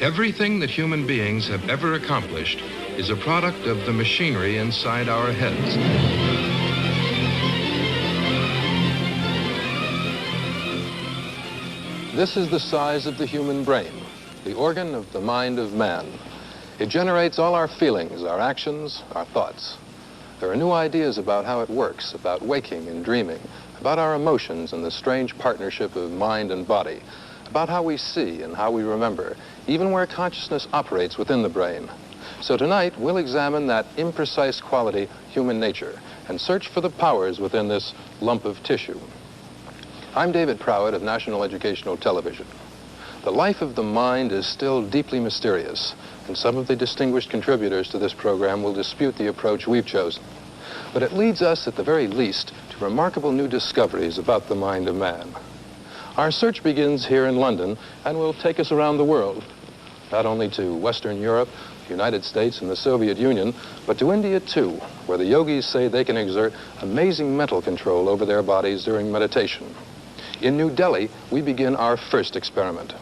Everything that human beings have ever accomplished is a product of the machinery inside our heads. This is the size of the human brain, the organ of the mind of man. It generates all our feelings, our actions, our thoughts. There are new ideas about how it works, about waking and dreaming, about our emotions and the strange partnership of mind and body, about how we see and how we remember, even where consciousness operates within the brain. So tonight, we'll examine that imprecise quality, human nature, and search for the powers within this lump of tissue. I'm David Prowett of National Educational Television. The life of the mind is still deeply mysterious, and some of the distinguished contributors to this program will dispute the approach we've chosen. But it leads us, at the very least, to remarkable new discoveries about the mind of man. Our search begins here in London and will take us around the world, not only to Western Europe, the United States, and the Soviet Union, but to India too, where the yogis say they can exert amazing mental control over their bodies during meditation. In New Delhi, we begin our first experiment.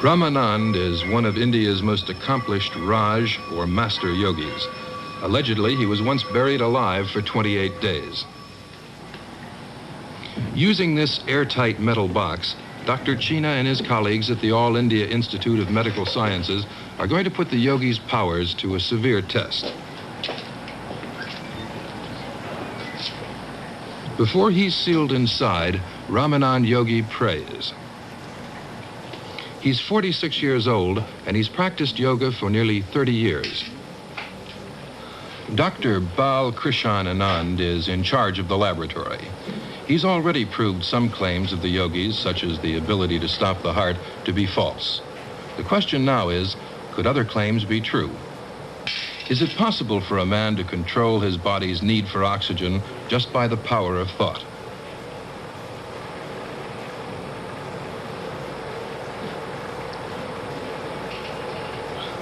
Ramanand is one of India's most accomplished Raj, or master yogis. Allegedly, he was once buried alive for 28 days. Using this airtight metal box, Dr. China and his colleagues at the All India Institute of Medical Sciences are going to put the yogi's powers to a severe test. Before he's sealed inside, Ramanand Yogi prays. He's 46 years old, and he's practiced yoga for nearly 30 years. Dr. Bal Krishan Anand is in charge of the laboratory. He's already proved some claims of the yogis, such as the ability to stop the heart, to be false. The question now is, could other claims be true? Is it possible for a man to control his body's need for oxygen just by the power of thought?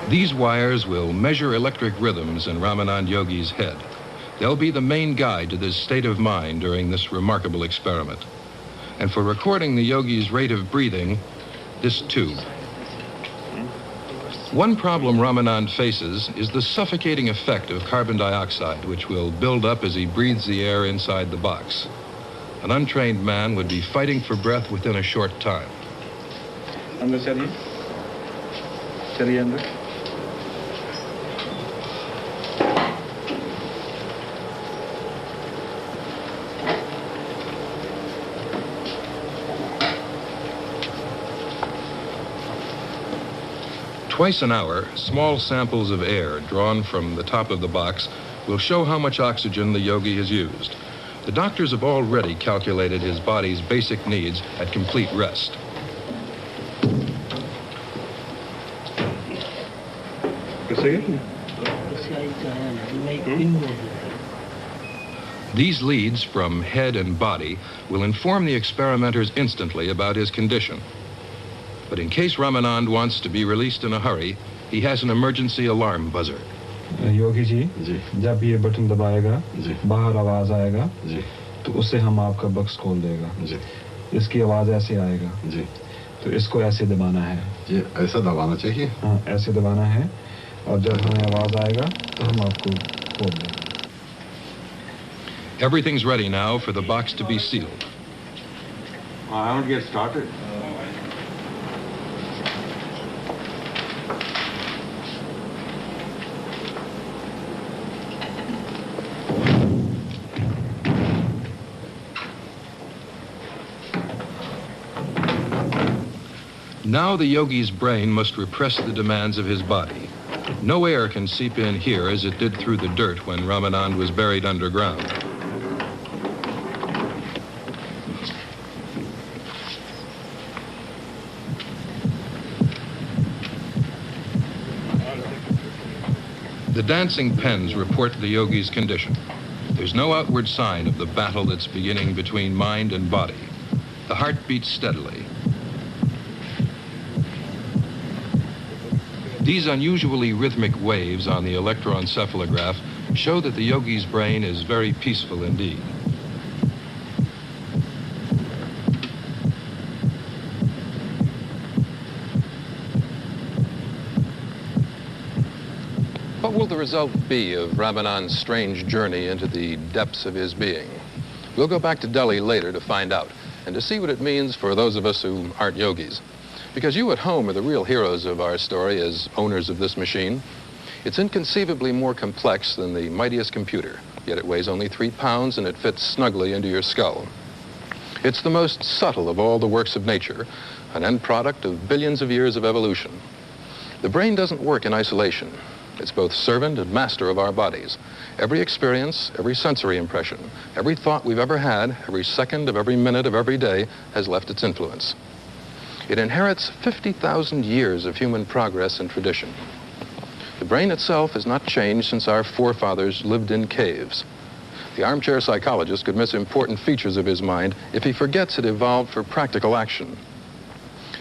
These wires will measure electric rhythms in Ramanand Yogi's head. They'll be the main guide to this state of mind during this remarkable experiment. And for recording the yogi's rate of breathing, this tube. One problem Ramanand faces is the suffocating effect of carbon dioxide, which will build up as he breathes the air inside the box. An untrained man would be fighting for breath within a short time. Andar chaliye. Chaliye andar. Twice an hour, small samples of air drawn from the top of the box will show how much oxygen the yogi has used. The doctors have already calculated his body's basic needs at complete rest. These leads from head and body will inform the experimenters instantly about his condition. But in case Ramanand wants to be released in a hurry, he has an emergency alarm buzzer. Yogi ji जब ये button दबाएगा बाहर आवाज आएगा तो उससे हम आपका बक्स खोल देगा इसकी आवाज ऐसे आएगा तो इसको ऐसे दबाना है ये ऐसा दबाना चाहिए हाँ ऐसे दबाना है और जब हमें आवाज आएगा तो हम आपको खोल देंगे Everything's ready now for the box to be sealed. I want to get started. Now the yogi's brain must repress the demands of his body. No air can seep in here as it did through the dirt when Ramanand was buried underground. The dancing pens report the yogi's condition. There's no outward sign of the battle that's beginning between mind and body. The heart beats steadily. These unusually rhythmic waves on the electroencephalograph show that the yogi's brain is very peaceful indeed. What will the result be of Ramanand's strange journey into the depths of his being? We'll go back to Delhi later to find out and to see what it means for those of us who aren't yogis. Because you at home are the real heroes of our story as owners of this machine. It's inconceivably more complex than the mightiest computer, yet it weighs only 3 pounds and it fits snugly into your skull. It's the most subtle of all the works of nature, an end product of billions of years of evolution. The brain doesn't work in isolation. It's both servant and master of our bodies. Every experience, every sensory impression, every thought we've ever had, every second of every minute of every day has left its influence. It inherits 50,000 years of human progress and tradition. The brain itself has not changed since our forefathers lived in caves. The armchair psychologist could miss important features of his mind if he forgets it evolved for practical action.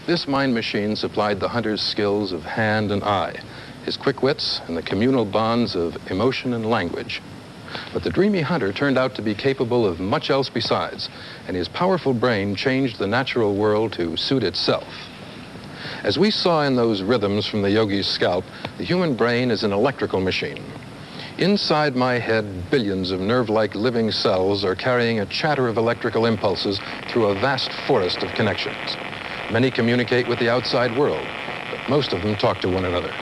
This mind machine supplied the hunter's skills of hand and eye, his quick wits, and the communal bonds of emotion and language. But the dreamy hunter turned out to be capable of much else besides, and his powerful brain changed the natural world to suit itself. As we saw in those rhythms from the yogi's scalp, the human brain is an electrical machine. Inside my head, billions of nerve-like living cells are carrying a chatter of electrical impulses through a vast forest of connections. Many communicate with the outside world, but most of them talk to one another.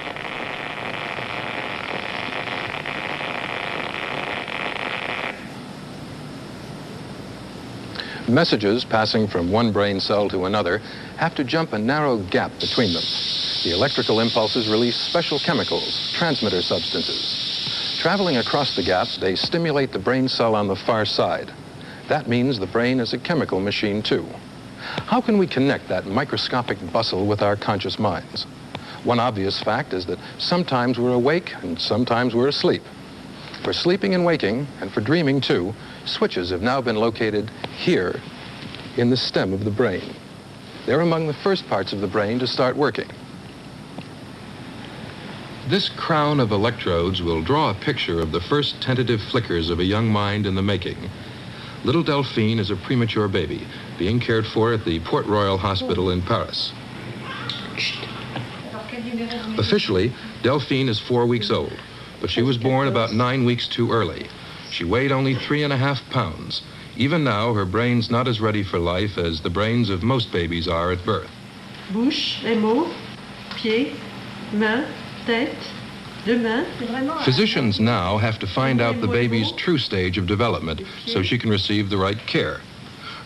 Messages passing from one brain cell to another have to jump a narrow gap between them. The electrical impulses release special chemicals, transmitter substances. Traveling across the gap, they stimulate the brain cell on the far side. That means the brain is a chemical machine too. How can we connect that microscopic bustle with our conscious minds? One obvious fact is that sometimes we're awake and sometimes we're asleep. For sleeping and waking, and for dreaming too, switches have now been located here in the stem of the brain. They're among the first parts of the brain to start working. This crown of electrodes will draw a picture of the first tentative flickers of a young mind in the making. Little Delphine is a premature baby, being cared for at the Port Royal Hospital in Paris. Officially, Delphine is 4 weeks old, but she was born about 9 weeks too early. She weighed only 3.5 pounds. Even now, her brain's not as ready for life as the brains of most babies are at birth. Bouche, les mots, pieds, mains, tête, deux mains. Physicians now have to find out the baby's true stage of development so she can receive the right care.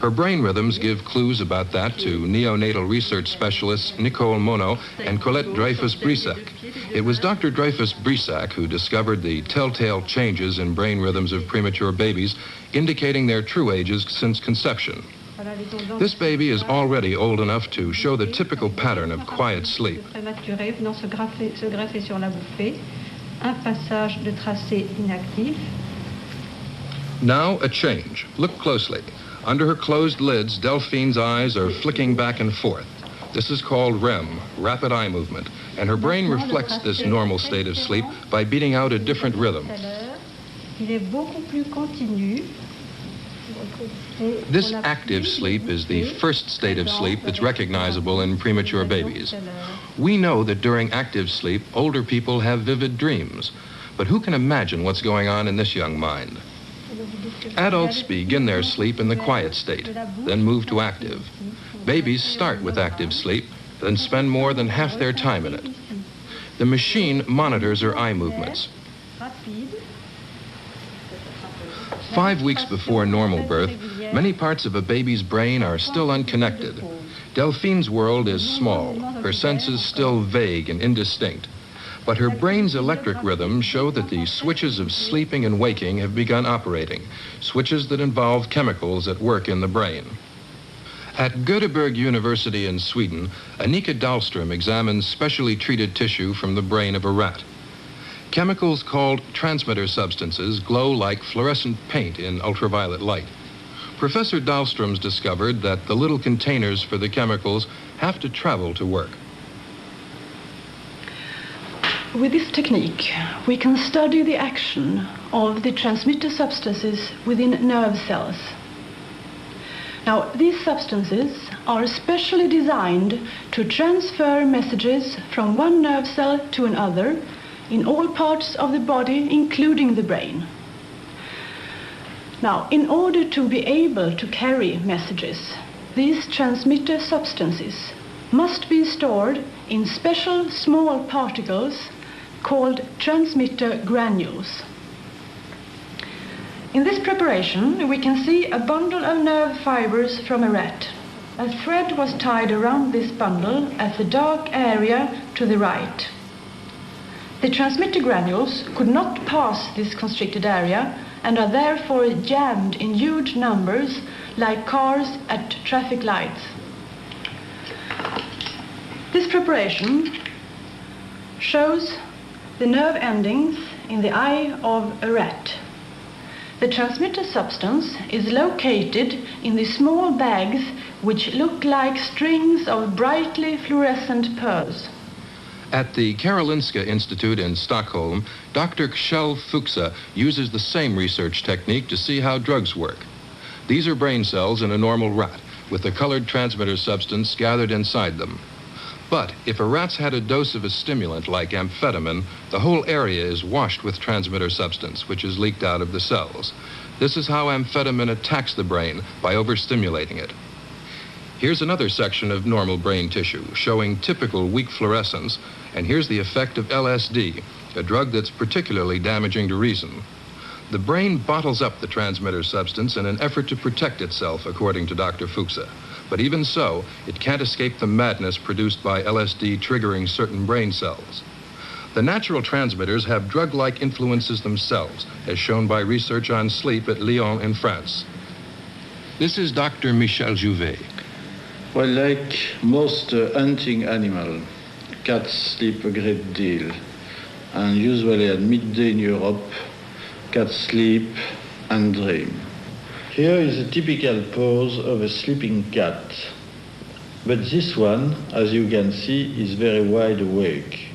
Her brain rhythms give clues about that to neonatal research specialists Nicole Monod and Colette Dreyfus-Brissac. It was Dr. Dreyfus-Brissac who discovered the telltale changes in brain rhythms of premature babies, indicating their true ages since conception. This baby is already old enough to show the typical pattern of quiet sleep. Now a change. Look closely. Under her closed lids, Delphine's eyes are flicking back and forth. This is called REM, rapid eye movement, and her brain reflects this normal state of sleep by beating out a different rhythm. This active sleep is the first state of sleep that's recognizable in premature babies. We know that during active sleep, older people have vivid dreams, but who can imagine what's going on in this young mind? Adults begin their sleep in the quiet state, then move to active. Babies start with active sleep, then spend more than half their time in it. The machine monitors her eye movements. 5 weeks before normal birth, many parts of a baby's brain are still unconnected. Delphine's world is small, her senses still vague and indistinct. But her brain's electric rhythms show that the switches of sleeping and waking have begun operating, switches that involve chemicals at work in the brain. At Göteborg University in Sweden, Annika Dahlström examines specially treated tissue from the brain of a rat. Chemicals called transmitter substances glow like fluorescent paint in ultraviolet light. Professor Dahlstrom's discovered that the little containers for the chemicals have to travel to work. With this technique, we can study the action of the transmitter substances within nerve cells. Now, these substances are specially designed to transfer messages from one nerve cell to another in all parts of the body, including the brain. Now, in order to be able to carry messages, these transmitter substances must be stored in special small particles called transmitter granules. In this preparation, we can see a bundle of nerve fibers from a rat. A thread was tied around this bundle at the dark area to the right. The transmitter granules could not pass this constricted area and are therefore jammed in huge numbers like cars at traffic lights. This preparation shows the nerve endings in the eye of a rat. The transmitter substance is located in the small bags which look like strings of brightly fluorescent pearls. At the Karolinska Institute in Stockholm, Dr. Kjell Fuchse uses the same research technique to see how drugs work. These are brain cells in a normal rat, with the colored transmitter substance gathered inside them. But if a rat's had a dose of a stimulant like amphetamine, the whole area is washed with transmitter substance, which is leaked out of the cells. This is how amphetamine attacks the brain, by overstimulating it. Here's another section of normal brain tissue, showing typical weak fluorescence, and here's the effect of LSD, a drug that's particularly damaging to reason. The brain bottles up the transmitter substance in an effort to protect itself, according to Dr. Fuchse. But even so, it can't escape the madness produced by LSD triggering certain brain cells. The natural transmitters have drug-like influences themselves, as shown by research on sleep at Lyon in France. This is Dr. Michel Jouvet. Well, like most hunting animals, cats sleep a great deal. And usually at midday in Europe, cats sleep and dream. Here is a typical pose of a sleeping cat. But this one, as you can see, is very wide awake.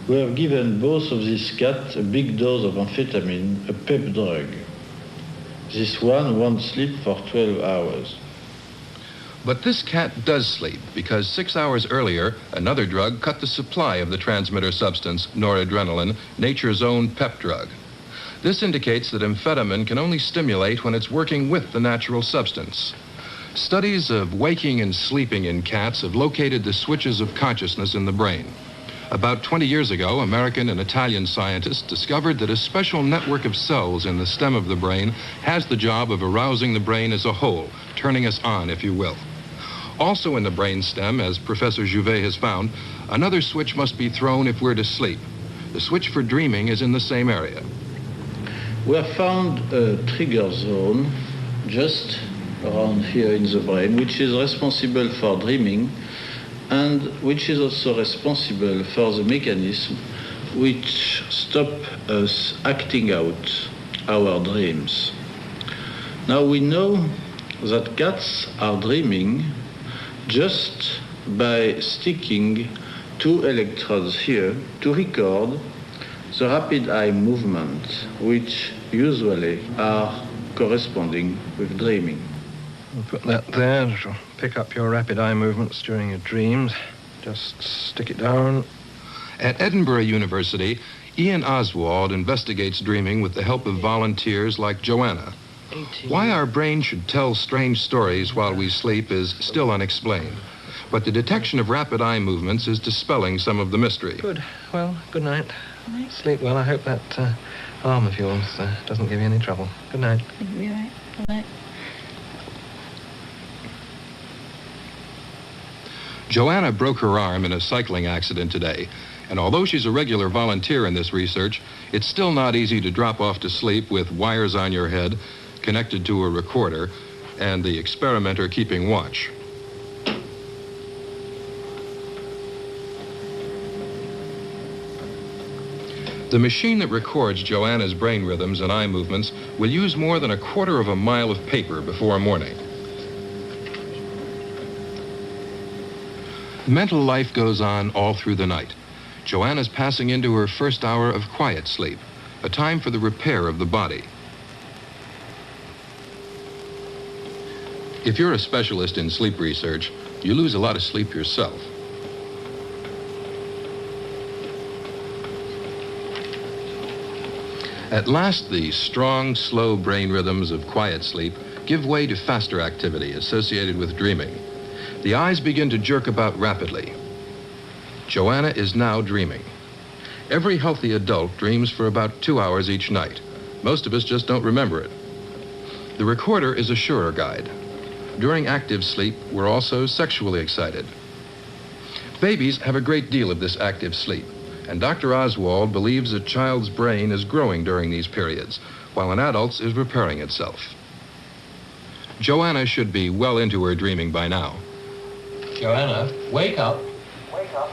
We have given both of these cats a big dose of amphetamine, a pep drug. This one won't sleep for 12 hours. But this cat does sleep, because 6 hours earlier, another drug cut the supply of the transmitter substance, noradrenaline, nature's own pep drug. This indicates that amphetamine can only stimulate when it's working with the natural substance. Studies of waking and sleeping in cats have located the switches of consciousness in the brain. About 20 years ago, American and Italian scientists discovered that a special network of cells in the stem of the brain has the job of arousing the brain as a whole, turning us on, if you will. Also in the brain stem, as Professor Jouvet has found, another switch must be thrown if we're to sleep. The switch for dreaming is in the same area. We have found a trigger zone just around here in the brain, which is responsible for dreaming and which is also responsible for the mechanism which stop us acting out our dreams. Now we know that cats are dreaming just by sticking 2 electrodes here to record the rapid eye movement, which usually are corresponding with dreaming. We'll put that there. It'll pick up your rapid eye movements during your dreams. Just stick it down. At Edinburgh University, Ian Oswald investigates dreaming with the help of volunteers like Joanna. 18. Why our brain should tell strange stories while we sleep is still unexplained. But the detection of rapid eye movements is dispelling some of the mystery. Good. Well, good night. Sleep well. I hope that arm of yours doesn't give you any trouble. Good night. You'll be all right. Good night. Joanna broke her arm in a cycling accident today, and although she's a regular volunteer in this research, it's still not easy to drop off to sleep with wires on your head, connected to a recorder, and the experimenter keeping watch. The machine that records Joanna's brain rhythms and eye movements will use more than 1/4 of a mile of paper before morning. Mental life goes on all through the night. Joanna's passing into her first hour of quiet sleep, a time for the repair of the body. If you're a specialist in sleep research, you lose a lot of sleep yourself. At last, the strong, slow brain rhythms of quiet sleep give way to faster activity associated with dreaming. The eyes begin to jerk about rapidly. Joanna is now dreaming. Every healthy adult dreams for about 2 hours each night. Most of us just don't remember it. The recorder is a surer guide. During active sleep, we're also sexually excited. Babies have a great deal of this active sleep, and Dr. Oswald believes a child's brain is growing during these periods, while an adult's is repairing itself. Joanna should be well into her dreaming by now. Joanna, wake up. Wake up.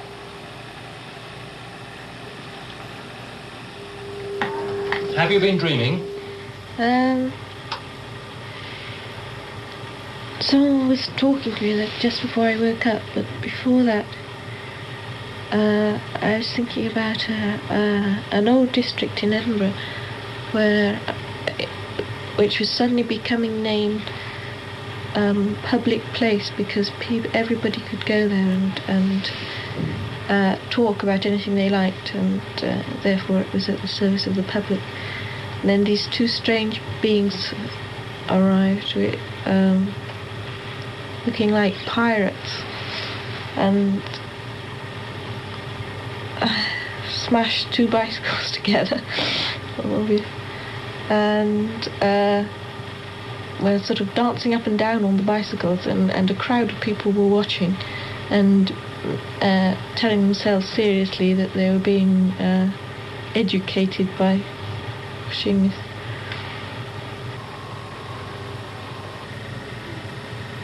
Have you been dreaming? Someone was talking to me just before I woke up, but before that, I was thinking about an old district in Edinburgh which was suddenly becoming named public place because everybody could go there and talk about anything they liked, and therefore it was at the service of the public. And then these two strange beings arrived looking like pirates, and smashed two bicycles together and were sort of dancing up and down on the bicycles, and a crowd of people were watching and telling themselves seriously that they were being educated by watching this.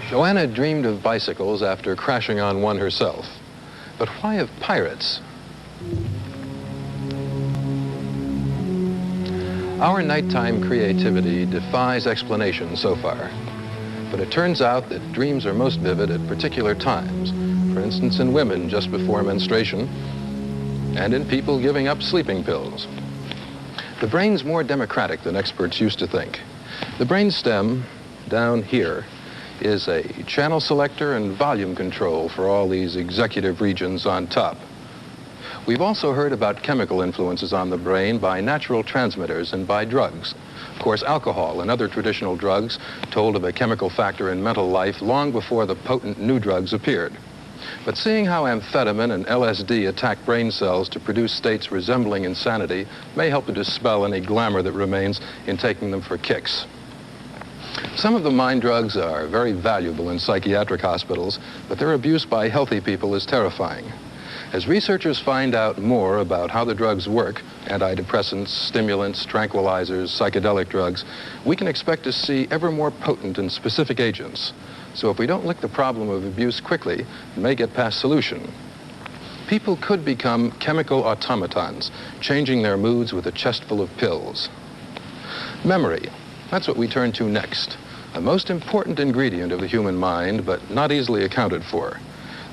Joanna dreamed of bicycles after crashing on one herself. But why of pirates? Our nighttime creativity defies explanation so far. But it turns out that dreams are most vivid at particular times. For instance, in women just before menstruation, and in people giving up sleeping pills. The brain's more democratic than experts used to think. The brainstem, down here, is a channel selector and volume control for all these executive regions on top. We've also heard about chemical influences on the brain by natural transmitters and by drugs. Of course, alcohol and other traditional drugs told of a chemical factor in mental life long before the potent new drugs appeared. But seeing how amphetamine and LSD attack brain cells to produce states resembling insanity may help to dispel any glamour that remains in taking them for kicks. Some of the mind drugs are very valuable in psychiatric hospitals, but their abuse by healthy people is terrifying. As researchers find out more about how the drugs work, antidepressants, stimulants, tranquilizers, psychedelic drugs, we can expect to see ever more potent and specific agents. So if we don't lick the problem of abuse quickly, it may get past solution. People could become chemical automatons, changing their moods with a chest full of pills. Memory. That's what we turn to next, a most important ingredient of the human mind, but not easily accounted for.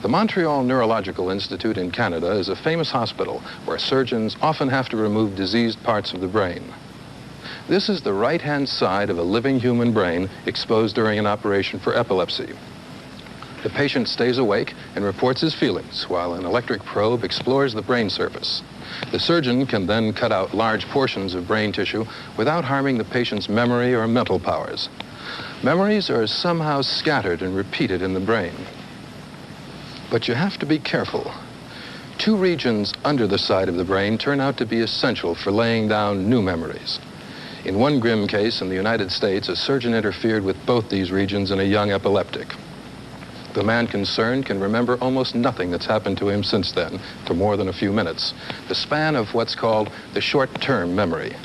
The Montreal Neurological Institute in Canada is a famous hospital where surgeons often have to remove diseased parts of the brain. This is the right-hand side of a living human brain exposed during an operation for epilepsy. The patient stays awake and reports his feelings while an electric probe explores the brain surface. The surgeon can then cut out large portions of brain tissue without harming the patient's memory or mental powers. Memories are somehow scattered and repeated in the brain. But you have to be careful. Two regions under the side of the brain turn out to be essential for laying down new memories. In one grim case in the United States, a surgeon interfered with both these regions in a young epileptic. The man concerned can remember almost nothing that's happened to him since then for more than a few minutes, the span of what's called the short-term memory.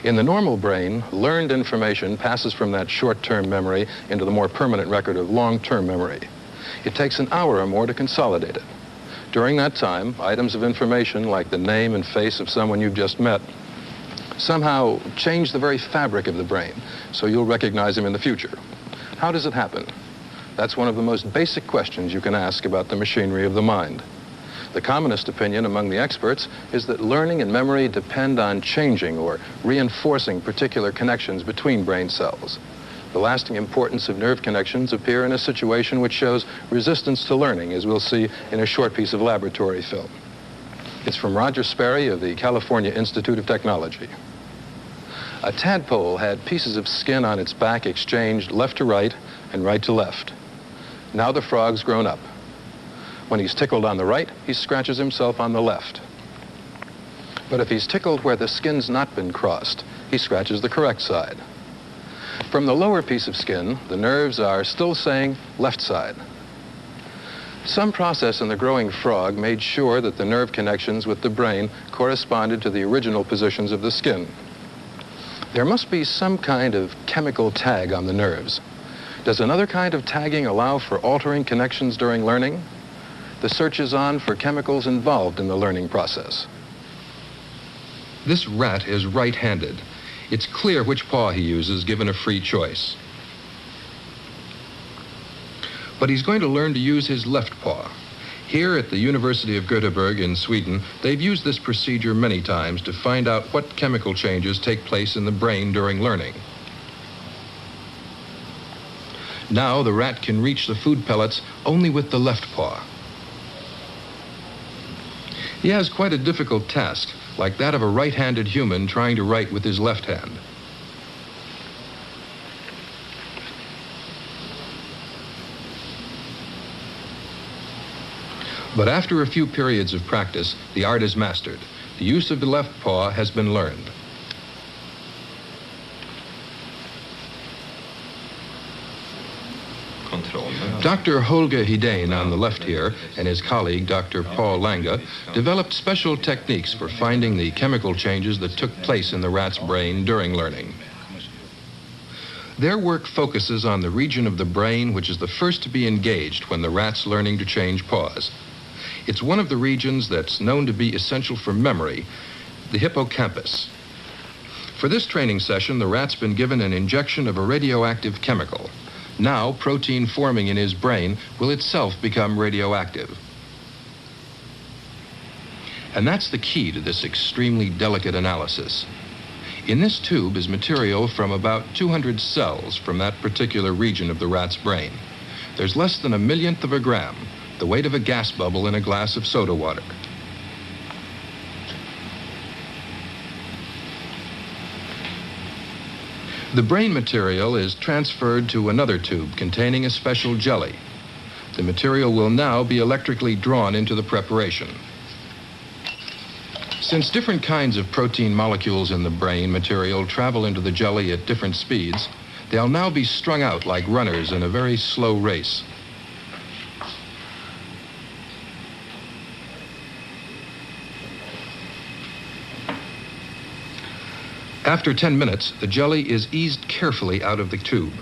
In the normal brain, learned information passes from that short-term memory into the more permanent record of long-term memory. It takes an hour or more to consolidate it. During that time, items of information like the name and face of someone you've just met somehow change the very fabric of the brain, so you'll recognize him in the future. How does it happen? That's one of the most basic questions you can ask about the machinery of the mind. The commonest opinion among the experts is that learning and memory depend on changing or reinforcing particular connections between brain cells. The lasting importance of nerve connections appear in a situation which shows resistance to learning, as we'll see in a short piece of laboratory film. It's from Roger Sperry of the California Institute of Technology. A tadpole had pieces of skin on its back exchanged left to right and right to left. Now the frog's grown up. When he's tickled on the right, he scratches himself on the left. But if he's tickled where the skin's not been crossed, he scratches the correct side. From the lower piece of skin, the nerves are still saying left side. Some process in the growing frog made sure that the nerve connections with the brain corresponded to the original positions of the skin. There must be some kind of chemical tag on the nerves. Does another kind of tagging allow for altering connections during learning? The search is on for chemicals involved in the learning process. This rat is right-handed. It's clear which paw he uses given a free choice. But he's going to learn to use his left paw. Here at the University of Göteborg in Sweden, they've used this procedure many times to find out what chemical changes take place in the brain during learning. Now the rat can reach the food pellets only with the left paw. He has quite a difficult task, like that of a right-handed human trying to write with his left hand. But after a few periods of practice, the art is mastered. The use of the left paw has been learned. Dr. Holger Hedén on the left here and his colleague, Dr. Paul Lange, developed special techniques for finding the chemical changes that took place in the rat's brain during learning. Their work focuses on the region of the brain which is the first to be engaged when the rat's learning to change paws. It's one of the regions that's known to be essential for memory, the hippocampus. For this training session, the rat's been given an injection of a radioactive chemical. Now, protein forming in his brain will itself become radioactive. And that's the key to this extremely delicate analysis. In this tube is material from about 200 cells from that particular region of the rat's brain. There's less than a millionth of a gram, the weight of a gas bubble in a glass of soda water. The brain material is transferred to another tube containing a special jelly. The material will now be electrically drawn into the preparation. Since different kinds of protein molecules in the brain material travel into the jelly at different speeds, they'll now be strung out like runners in a very slow race. After 10 minutes, the jelly is eased carefully out of the tube.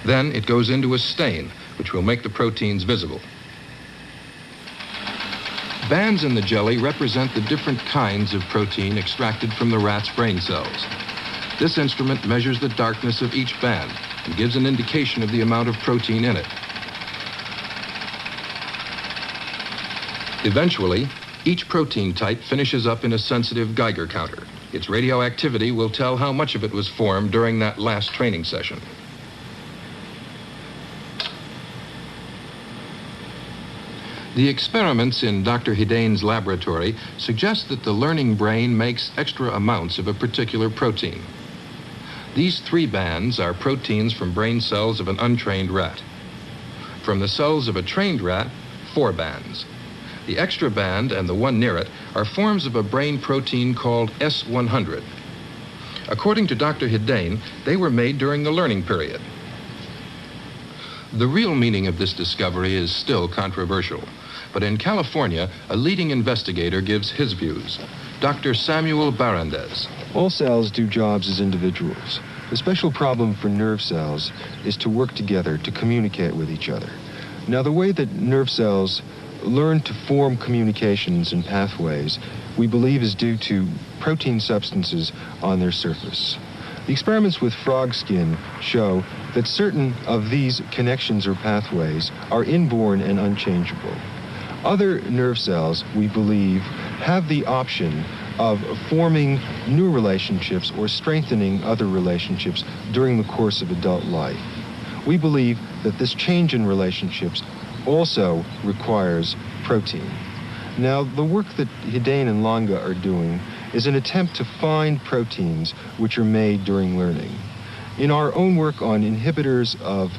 Then it goes into a stain, which will make the proteins visible. Bands in the jelly represent the different kinds of protein extracted from the rat's brain cells. This instrument measures the darkness of each band and gives an indication of the amount of protein in it. Eventually, each protein type finishes up in a sensitive Geiger counter. Its radioactivity will tell how much of it was formed during that last training session. The experiments in Dr. Hedén's laboratory suggest that the learning brain makes extra amounts of a particular protein. These 3 bands are proteins from brain cells of an untrained rat. From the cells of a trained rat, 4 bands. The extra band and the one near it are forms of a brain protein called S100. According to Dr. Hedén, they were made during the learning period. The real meaning of this discovery is still controversial, but in California, a leading investigator gives his views, Dr. Samuel Barandez. All cells do jobs as individuals. The special problem for nerve cells is to work together, to communicate with each other. Now, the way that nerve cells learn to form communications and pathways, we believe is due to protein substances on their surface. The experiments with frog skin show that certain of these connections or pathways are inborn and unchangeable. Other nerve cells, we believe, have the option of forming new relationships or strengthening other relationships during the course of adult life. We believe that this change in relationships also requires protein. Now, the work that Hidane and Langa are doing is an attempt to find proteins which are made during learning. In our own work on inhibitors of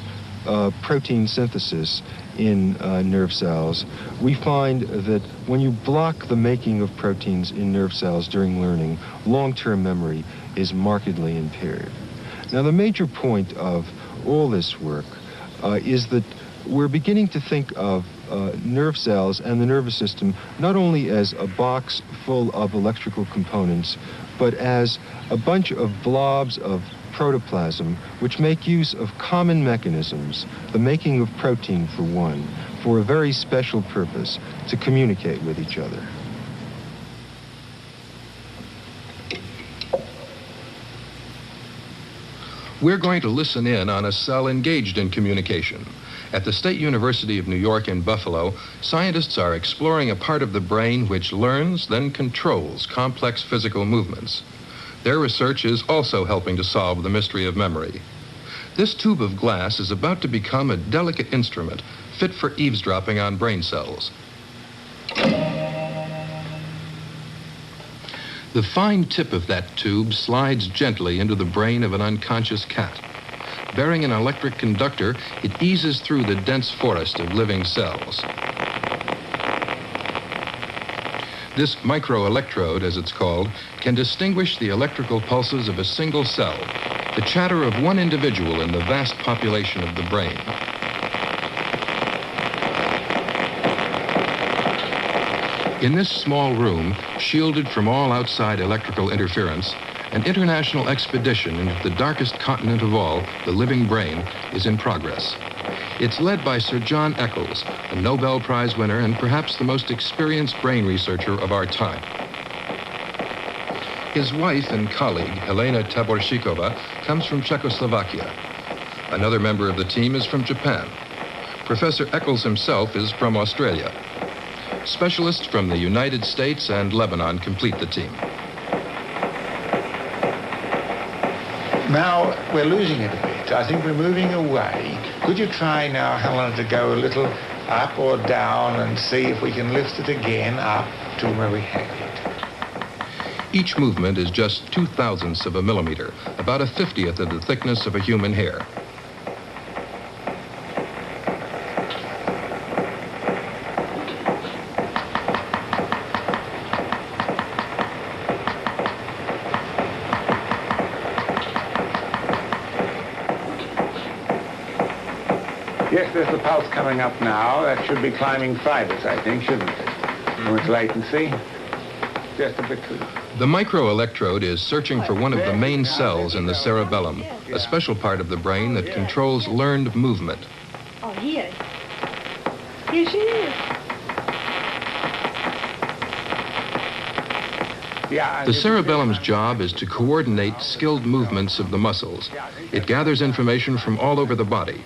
protein synthesis in nerve cells, we find that when you block the making of proteins in nerve cells during learning, long-term memory is markedly impaired. Now, the major point of all this work is that we're beginning to think of nerve cells and the nervous system not only as a box full of electrical components, but as a bunch of blobs of protoplasm which make use of common mechanisms, the making of protein for one, for a very special purpose, to communicate with each other. We're going to listen in on a cell engaged in communication. At the State University of New York in Buffalo, scientists are exploring a part of the brain which learns, then controls complex physical movements. Their research is also helping to solve the mystery of memory. This tube of glass is about to become a delicate instrument fit for eavesdropping on brain cells. The fine tip of that tube slides gently into the brain of an unconscious cat. Bearing an electric conductor, it eases through the dense forest of living cells. This microelectrode, as it's called, can distinguish the electrical pulses of a single cell, the chatter of one individual in the vast population of the brain. In this small room, shielded from all outside electrical interference, an international expedition into the darkest continent of all, the living brain, is in progress. It's led by Sir John Eccles, a Nobel Prize winner and perhaps the most experienced brain researcher of our time. His wife and colleague, Helena Taborshikova, comes from Czechoslovakia. Another member of the team is from Japan. Professor Eccles himself is from Australia. Specialists from the United States and Lebanon complete the team. Now we're losing it a bit. I think we're moving away. Could you try now, Helena, to go a little up or down and see if we can lift it again up to where we had it? Each movement is just 0.02 of a millimeter, about a 50th of the thickness of a human hair. Yes, there's the pulse coming up now. That should be climbing fibers, I think, shouldn't it? From its latency. Just a bit too. The microelectrode is searching for one of the main cells in the cerebellum, a special part of the brain that controls learned movement. Oh, here. Here she is. The cerebellum's job is to coordinate skilled movements of the muscles. It gathers information from all over the body.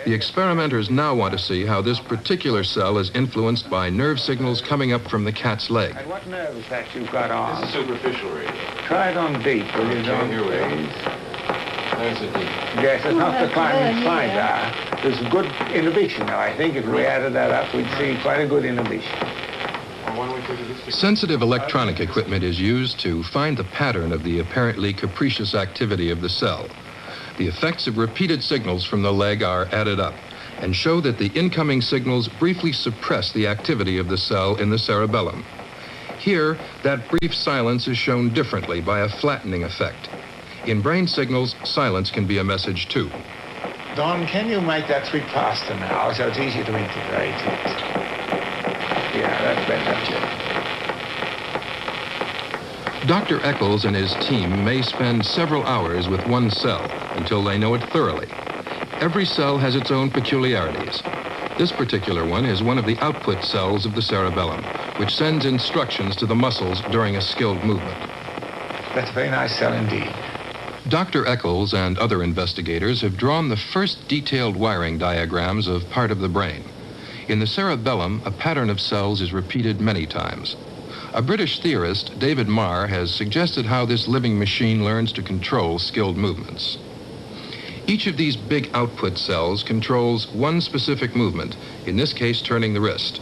The experimenters now want to see how this particular cell is influenced by nerve signals coming up from the cat's leg. And what nerve is that you've got on? This is superficial radio. Try it on deep, will you, John? Here we go. Please. There's it deep. Yes, it's not the climbing fiber. There's good inhibition now. I think if we added that up, we'd see quite a good inhibition. Sensitive electronic equipment is used to find the pattern of the apparently capricious activity of the cell. The effects of repeated signals from the leg are added up and show that the incoming signals briefly suppress the activity of the cell in the cerebellum. Here, that brief silence is shown differently by a flattening effect. In brain signals, silence can be a message too. Don, can you make that sweep faster now so it's easier to integrate it? Yeah, that's better. Dr. Eccles and his team may spend several hours with one cell until they know it thoroughly. Every cell has its own peculiarities. This particular one is one of the output cells of the cerebellum, which sends instructions to the muscles during a skilled movement. That's a very nice cell indeed. Dr. Eccles and other investigators have drawn the first detailed wiring diagrams of part of the brain. In the cerebellum, a pattern of cells is repeated many times. A British theorist, David Marr, has suggested how this living machine learns to control skilled movements. Each of these big output cells controls one specific movement, in this case turning the wrist.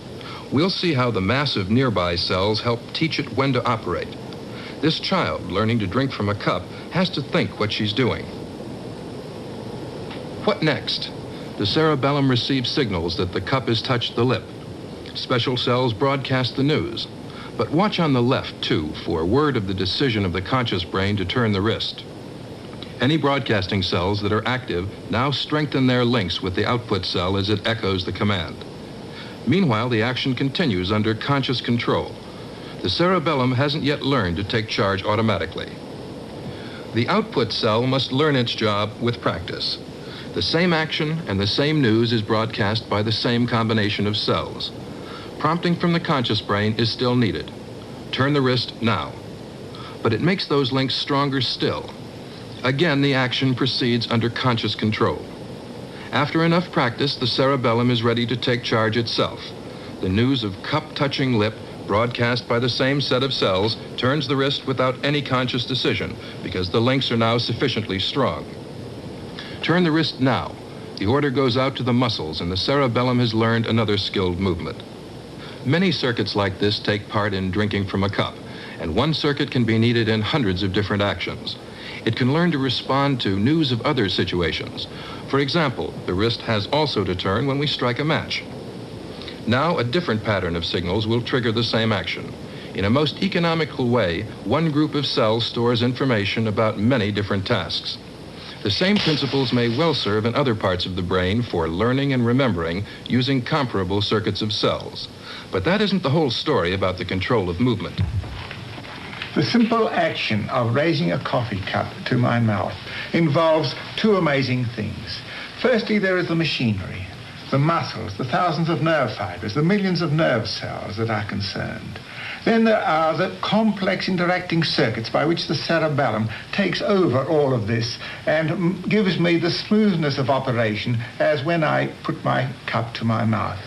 We'll see how the massive nearby cells help teach it when to operate. This child, learning to drink from a cup, has to think what she's doing. What next? The cerebellum receives signals that the cup has touched the lip. Special cells broadcast the news. But watch on the left, too, for word of the decision of the conscious brain to turn the wrist. Any broadcasting cells that are active now strengthen their links with the output cell as it echoes the command. Meanwhile, the action continues under conscious control. The cerebellum hasn't yet learned to take charge automatically. The output cell must learn its job with practice. The same action and the same news is broadcast by the same combination of cells. Prompting from the conscious brain is still needed. Turn the wrist now. But it makes those links stronger still. Again, the action proceeds under conscious control. After enough practice, the cerebellum is ready to take charge itself. The news of cup-touching lip, broadcast by the same set of cells, turns the wrist without any conscious decision because the links are now sufficiently strong. Turn the wrist now. The order goes out to the muscles and the cerebellum has learned another skilled movement. Many circuits like this take part in drinking from a cup, and one circuit can be needed in hundreds of different actions. It can learn to respond to news of other situations. For example, the wrist has also to turn when we strike a match. Now, a different pattern of signals will trigger the same action. In a most economical way, one group of cells stores information about many different tasks. The same principles may well serve in other parts of the brain for learning and remembering using comparable circuits of cells. But that isn't the whole story about the control of movement. The simple action of raising a coffee cup to my mouth involves two amazing things. Firstly, there is the machinery, the muscles, the thousands of nerve fibers, the millions of nerve cells that are concerned. Then there are the complex interacting circuits by which the cerebellum takes over all of this and gives me the smoothness of operation as when I put my cup to my mouth.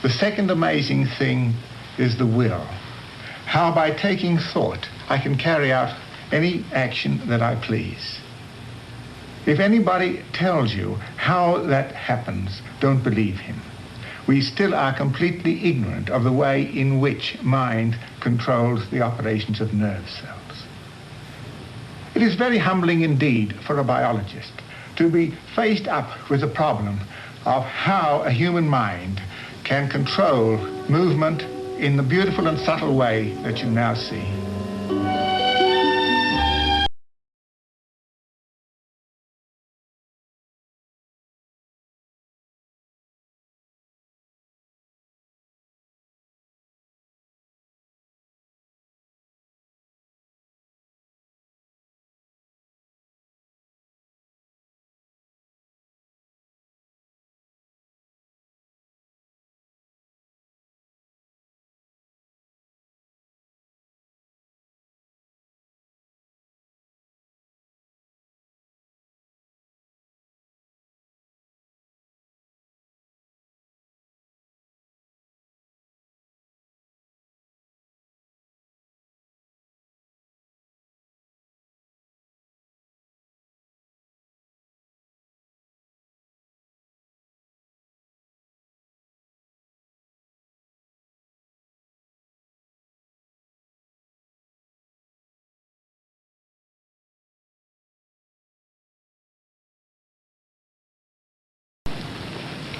The second amazing thing is the will. How by taking thought I can carry out any action that I please. If anybody tells you how that happens, don't believe him. We still are completely ignorant of the way in which mind controls the operations of nerve cells. It is very humbling indeed for a biologist to be faced up with the problem of how a human mind can control movement in the beautiful and subtle way that you now see.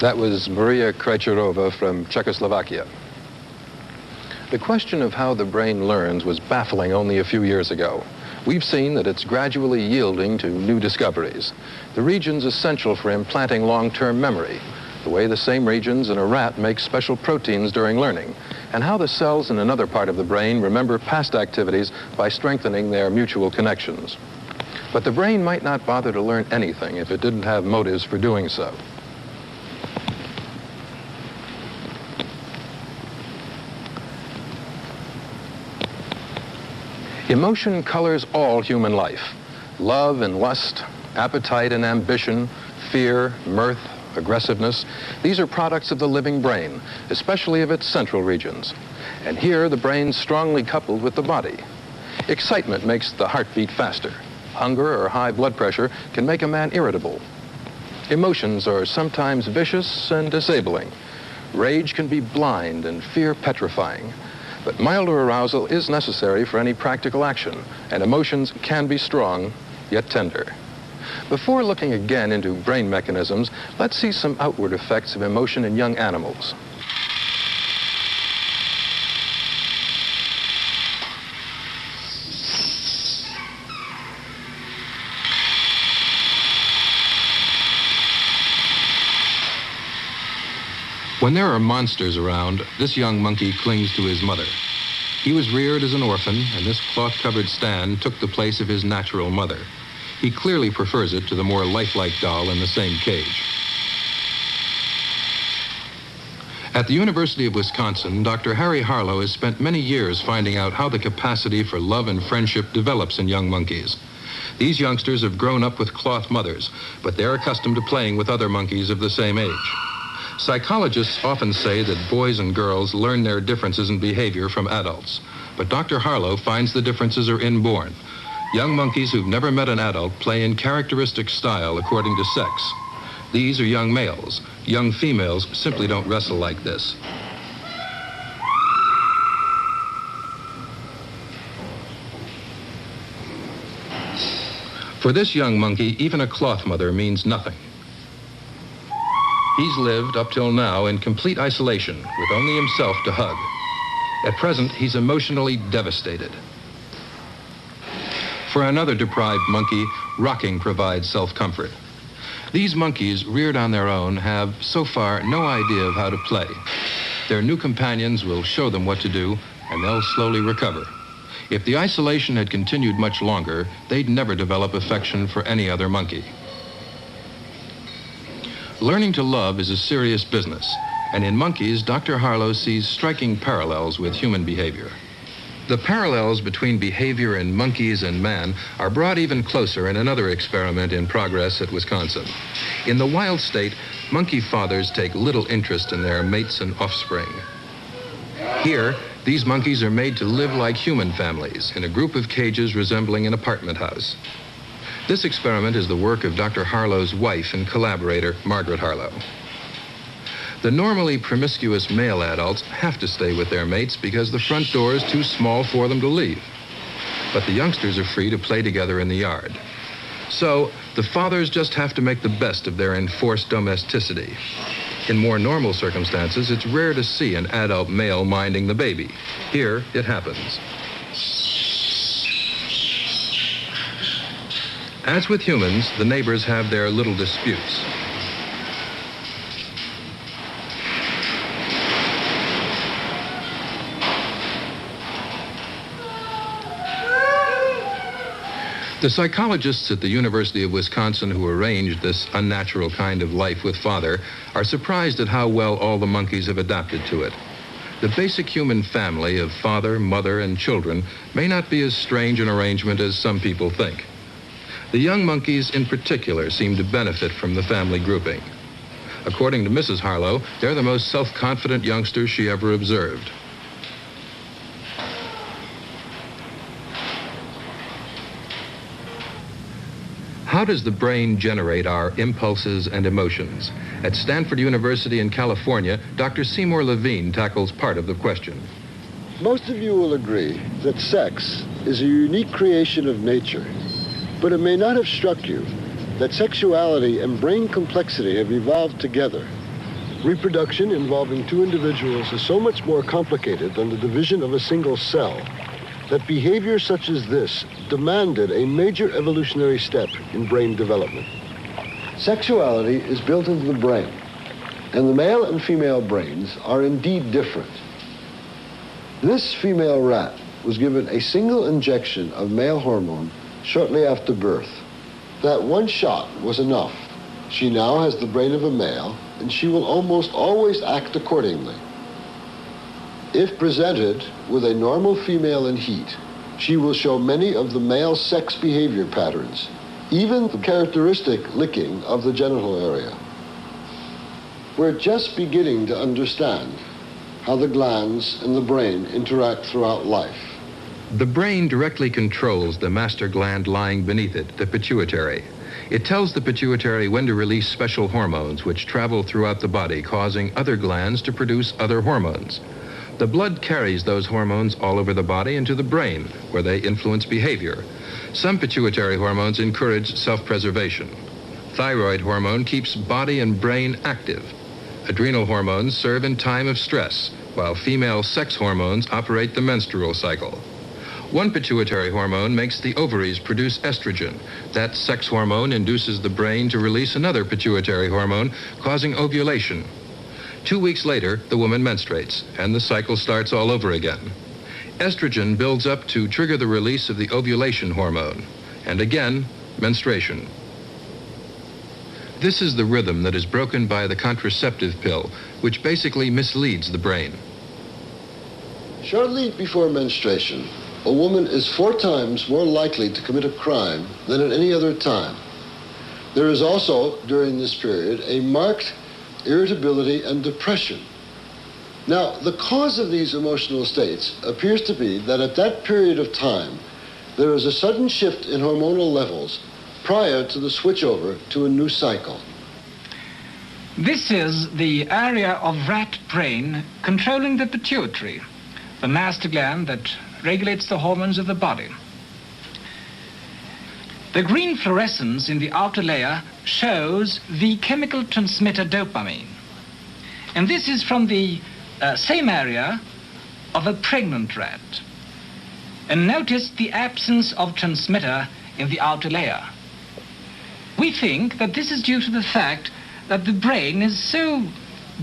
That was Maria Krejčířová from Czechoslovakia. The question of how the brain learns was baffling only a few years ago. We've seen that it's gradually yielding to new discoveries. The regions essential for implanting long-term memory, the way the same regions in a rat make special proteins during learning, and how the cells in another part of the brain remember past activities by strengthening their mutual connections. But the brain might not bother to learn anything if it didn't have motives for doing so. Emotion colors all human life. Love and lust, appetite and ambition, fear, mirth, aggressiveness, these are products of the living brain, especially of its central regions. And here, the brain's strongly coupled with the body. Excitement makes the heart beat faster. Hunger or high blood pressure can make a man irritable. Emotions are sometimes vicious and disabling. Rage can be blind and fear petrifying. But milder arousal is necessary for any practical action, and emotions can be strong, yet tender. Before looking again into brain mechanisms, let's see some outward effects of emotion in young animals. When there are monsters around, this young monkey clings to his mother. He was reared as an orphan, and this cloth-covered stand took the place of his natural mother. He clearly prefers it to the more lifelike doll in the same cage. At the University of Wisconsin, Dr. Harry Harlow has spent many years finding out how the capacity for love and friendship develops in young monkeys. These youngsters have grown up with cloth mothers, but they're accustomed to playing with other monkeys of the same age. Psychologists often say that boys and girls learn their differences in behavior from adults, but Dr. Harlow finds the differences are inborn. Young monkeys who've never met an adult play in characteristic style according to sex. These are young males. Young females simply don't wrestle like this. For this young monkey, even a cloth mother means nothing. He's lived, up till now, in complete isolation, with only himself to hug. At present, he's emotionally devastated. For another deprived monkey, rocking provides self-comfort. These monkeys, reared on their own, have, so far, no idea of how to play. Their new companions will show them what to do, and they'll slowly recover. If the isolation had continued much longer, they'd never develop affection for any other monkey. Learning to love is a serious business, and in monkeys, Dr. Harlow sees striking parallels with human behavior. The parallels between behavior in monkeys and man are brought even closer in another experiment in progress at Wisconsin. In the wild state, monkey fathers take little interest in their mates and offspring. Here, these monkeys are made to live like human families in a group of cages resembling an apartment house. This experiment is the work of Dr. Harlow's wife and collaborator, Margaret Harlow. The normally promiscuous male adults have to stay with their mates because the front door is too small for them to leave. But the youngsters are free to play together in the yard. So, the fathers just have to make the best of their enforced domesticity. In more normal circumstances, it's rare to see an adult male minding the baby. Here, it happens. As with humans, the neighbors have their little disputes. The psychologists at the University of Wisconsin who arranged this unnatural kind of life with father are surprised at how well all the monkeys have adapted to it. The basic human family of father, mother, and children may not be as strange an arrangement as some people think. The young monkeys in particular seem to benefit from the family grouping. According to Mrs. Harlow, they're the most self-confident youngsters she ever observed. How does the brain generate our impulses and emotions? At Stanford University in California, Dr. Seymour Levine tackles part of the question. Most of you will agree that sex is a unique creation of nature, but it may not have struck you that sexuality and brain complexity have evolved together. Reproduction involving two individuals is so much more complicated than the division of a single cell that behavior such as this demanded a major evolutionary step in brain development. Sexuality is built into the brain, and the male and female brains are indeed different. This female rat was given a single injection of male hormone shortly after birth. That one shot was enough. She now has the brain of a male, and she will almost always act accordingly. If presented with a normal female in heat, she will show many of the male sex behavior patterns, even the characteristic licking of the genital area. We're just beginning to understand how the glands and the brain interact throughout life. The brain directly controls the master gland lying beneath it, the pituitary. It tells the pituitary when to release special hormones which travel throughout the body, causing other glands to produce other hormones. The blood carries those hormones all over the body into the brain, where they influence behavior. Some pituitary hormones encourage self-preservation. Thyroid hormone keeps body and brain active. Adrenal hormones serve in time of stress, while female sex hormones operate the menstrual cycle. One pituitary hormone makes the ovaries produce estrogen. That sex hormone induces the brain to release another pituitary hormone, causing ovulation. 2 weeks later, the woman menstruates, and the cycle starts all over again. Estrogen builds up to trigger the release of the ovulation hormone, and again, menstruation. This is the rhythm that is broken by the contraceptive pill, which basically misleads the brain. Shortly before menstruation, a woman is 4 times more likely to commit a crime than at any other time. There is also, during this period, a marked irritability and depression. Now, the cause of these emotional states appears to be that at that period of time, there is a sudden shift in hormonal levels prior to the switchover to a new cycle. This is the area of rat brain controlling the pituitary, the master gland that regulates the hormones of the body. The green fluorescence in the outer layer shows the chemical transmitter dopamine. And this is from the same area of a pregnant rat. And notice the absence of transmitter in the outer layer. We think that this is due to the fact that the brain is so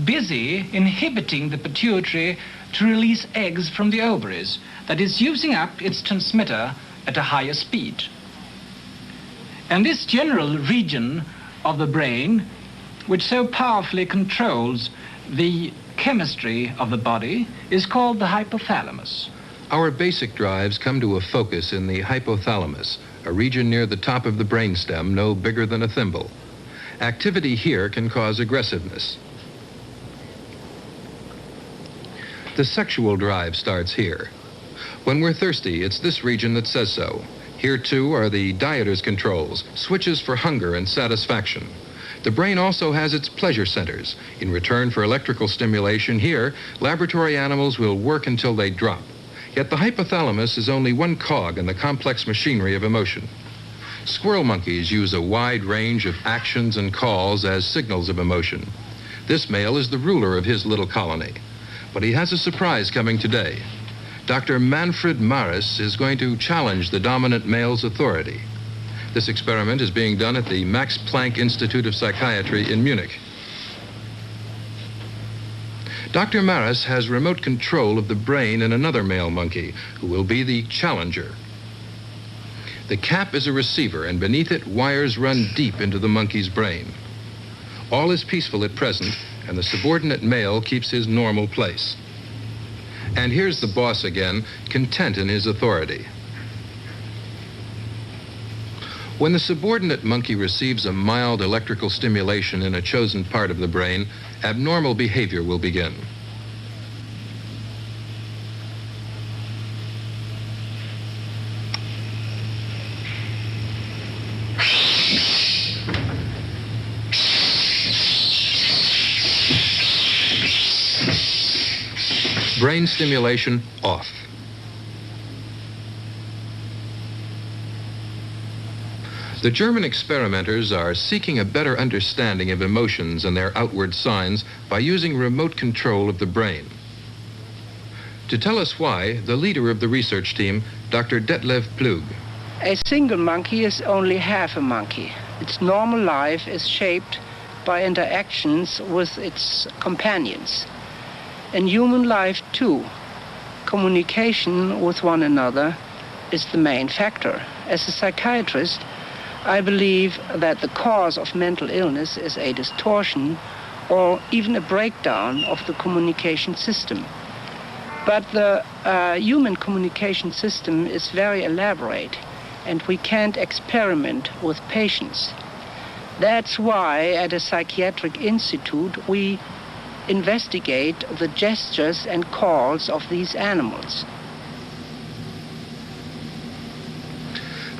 busy inhibiting the pituitary to release eggs from the ovaries that it's using up its transmitter at a higher speed. And this general region of the brain, which so powerfully controls the chemistry of the body, is called the hypothalamus. Our basic drives come to a focus in the hypothalamus, a region near the top of the brainstem no bigger than a thimble. Activity here can cause aggressiveness. The sexual drive starts here. When we're thirsty, it's this region that says so. Here, too, are the dieter's controls, switches for hunger and satisfaction. The brain also has its pleasure centers. In return for electrical stimulation here, laboratory animals will work until they drop. Yet the hypothalamus is only one cog in the complex machinery of emotion. Squirrel monkeys use a wide range of actions and calls as signals of emotion. This male is the ruler of his little colony. But he has a surprise coming today. Dr. Manfred Maris is going to challenge the dominant male's authority. This experiment is being done at the Max Planck Institute of Psychiatry in Munich. Dr. Maris has remote control of the brain in another male monkey, who will be the challenger. The cap is a receiver, and beneath it, wires run deep into the monkey's brain. All is peaceful at present, and the subordinate male keeps his normal place. And here's the boss again, content in his authority. When the subordinate monkey receives a mild electrical stimulation in a chosen part of the brain, abnormal behavior will begin. Brain stimulation off. The German experimenters are seeking a better understanding of emotions and their outward signs by using remote control of the brain. To tell us why, the leader of the research team, Dr. Detlev Plug. A single monkey is only half a monkey. Its normal life is shaped by interactions with its companions. And human life, too, communication with one another is the main factor. As a psychiatrist, I believe that the cause of mental illness is a distortion or even a breakdown of the communication system. But the human communication system is very elaborate, and we can't experiment with patients. That's why at a psychiatric institute we investigate the gestures and calls of these animals.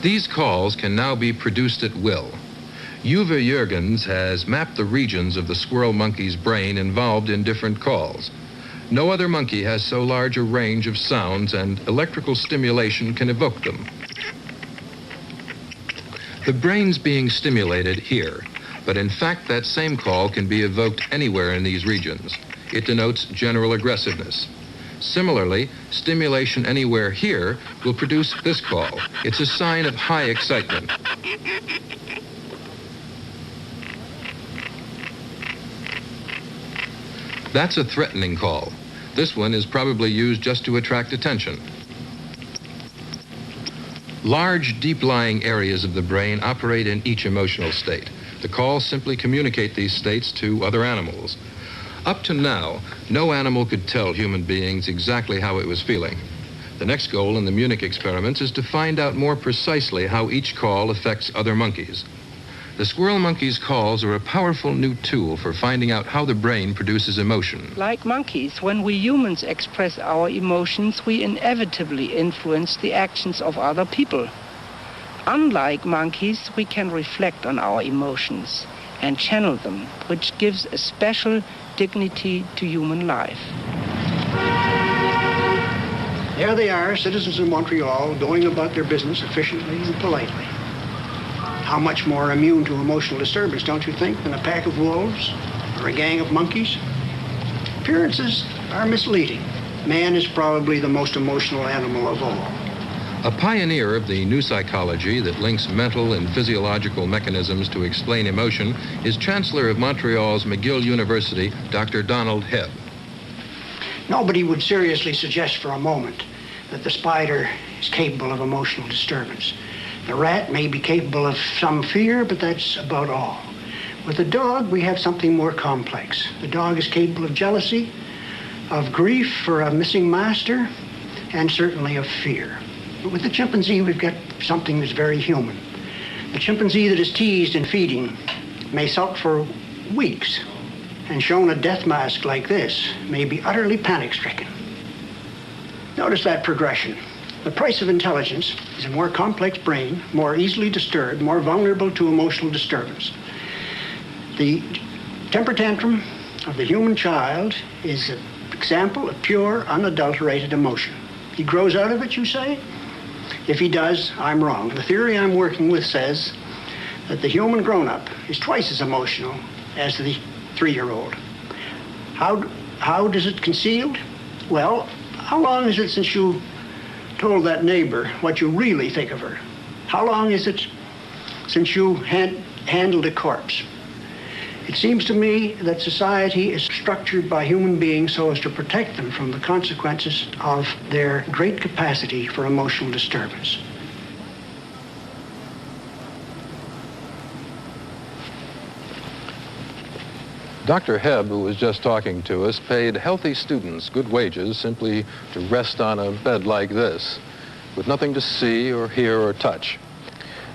These calls can now be produced at will. Uwe Jürgens has mapped the regions of the squirrel monkey's brain involved in different calls. No other monkey has so large a range of sounds, and electrical stimulation can evoke them. The brain's being stimulated here, but in fact that same call can be evoked anywhere in these regions. It denotes general aggressiveness. Similarly, stimulation anywhere here will produce this call. It's a sign of high excitement. That's a threatening call. This one is probably used just to attract attention. Large, deep-lying areas of the brain operate in each emotional state. The calls simply communicate these states to other animals. Up to now, no animal could tell human beings exactly how it was feeling. The next goal in the Munich experiments is to find out more precisely how each call affects other monkeys. The squirrel monkey's calls are a powerful new tool for finding out how the brain produces emotion. Like monkeys, when we humans express our emotions, we inevitably influence the actions of other people. Unlike monkeys, we can reflect on our emotions and channel them, which gives a special dignity to human life. There they are, citizens of Montreal, going about their business efficiently and politely. How much more immune to emotional disturbance, don't you think, than a pack of wolves or a gang of monkeys? Appearances are misleading. Man is probably the most emotional animal of all. A pioneer of the new psychology that links mental and physiological mechanisms to explain emotion is Chancellor of Montreal's McGill University, Dr. Donald Hebb. Nobody would seriously suggest for a moment that the spider is capable of emotional disturbance. The rat may be capable of some fear, but that's about all. With the dog, we have something more complex. The dog is capable of jealousy, of grief for a missing master, and certainly of fear. But with the chimpanzee, we've got something that's very human. The chimpanzee that is teased in feeding may sulk for weeks, and shown a death mask like this may be utterly panic-stricken. Notice that progression. The price of intelligence is a more complex brain, more easily disturbed, more vulnerable to emotional disturbance. The temper tantrum of the human child is an example of pure, unadulterated emotion. He grows out of it, you say? If he does, I'm wrong. The theory I'm working with says that the human grown-up is twice as emotional as the 3-year-old. How does it concealed? Well, how long is it since you told that neighbor what you really think of her? How long is it since you handled a corpse? It seems to me that society is structured by human beings so as to protect them from the consequences of their great capacity for emotional disturbance. Dr. Hebb, who was just talking to us, paid healthy students good wages simply to rest on a bed like this, with nothing to see or hear or touch.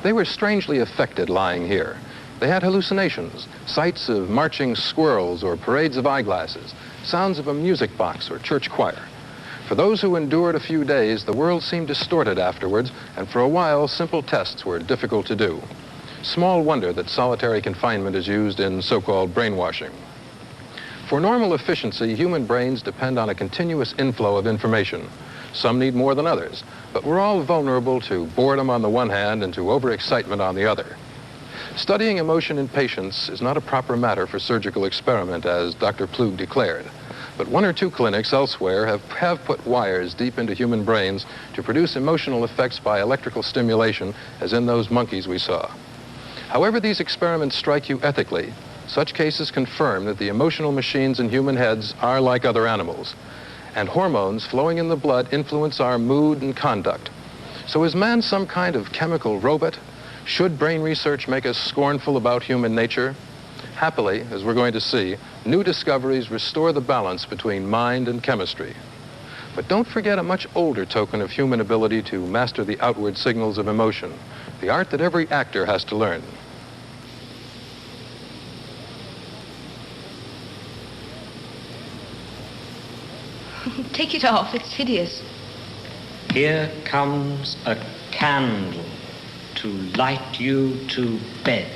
They were strangely affected lying here. They had hallucinations, sights of marching squirrels or parades of eyeglasses, sounds of a music box or church choir. For those who endured a few days, the world seemed distorted afterwards, and for a while, simple tests were difficult to do. Small wonder that solitary confinement is used in so-called brainwashing. For normal efficiency, human brains depend on a continuous inflow of information. Some need more than others, but we're all vulnerable to boredom on the one hand and to overexcitement on the other. Studying emotion in patients is not a proper matter for surgical experiment, as Dr. Plug declared. But 1 or 2 clinics elsewhere have put wires deep into human brains to produce emotional effects by electrical stimulation, as in those monkeys we saw. However these experiments strike you ethically, such cases confirm that the emotional machines in human heads are like other animals. and hormones flowing in the blood influence our mood and conduct. So is man some kind of chemical robot? Should brain research make us scornful about human nature? Happily, as we're going to see, new discoveries restore the balance between mind and chemistry. But don't forget a much older token of human ability to master the outward signals of emotion, the art that every actor has to learn. Take it off, it's hideous. Here comes a candle to light you to bed.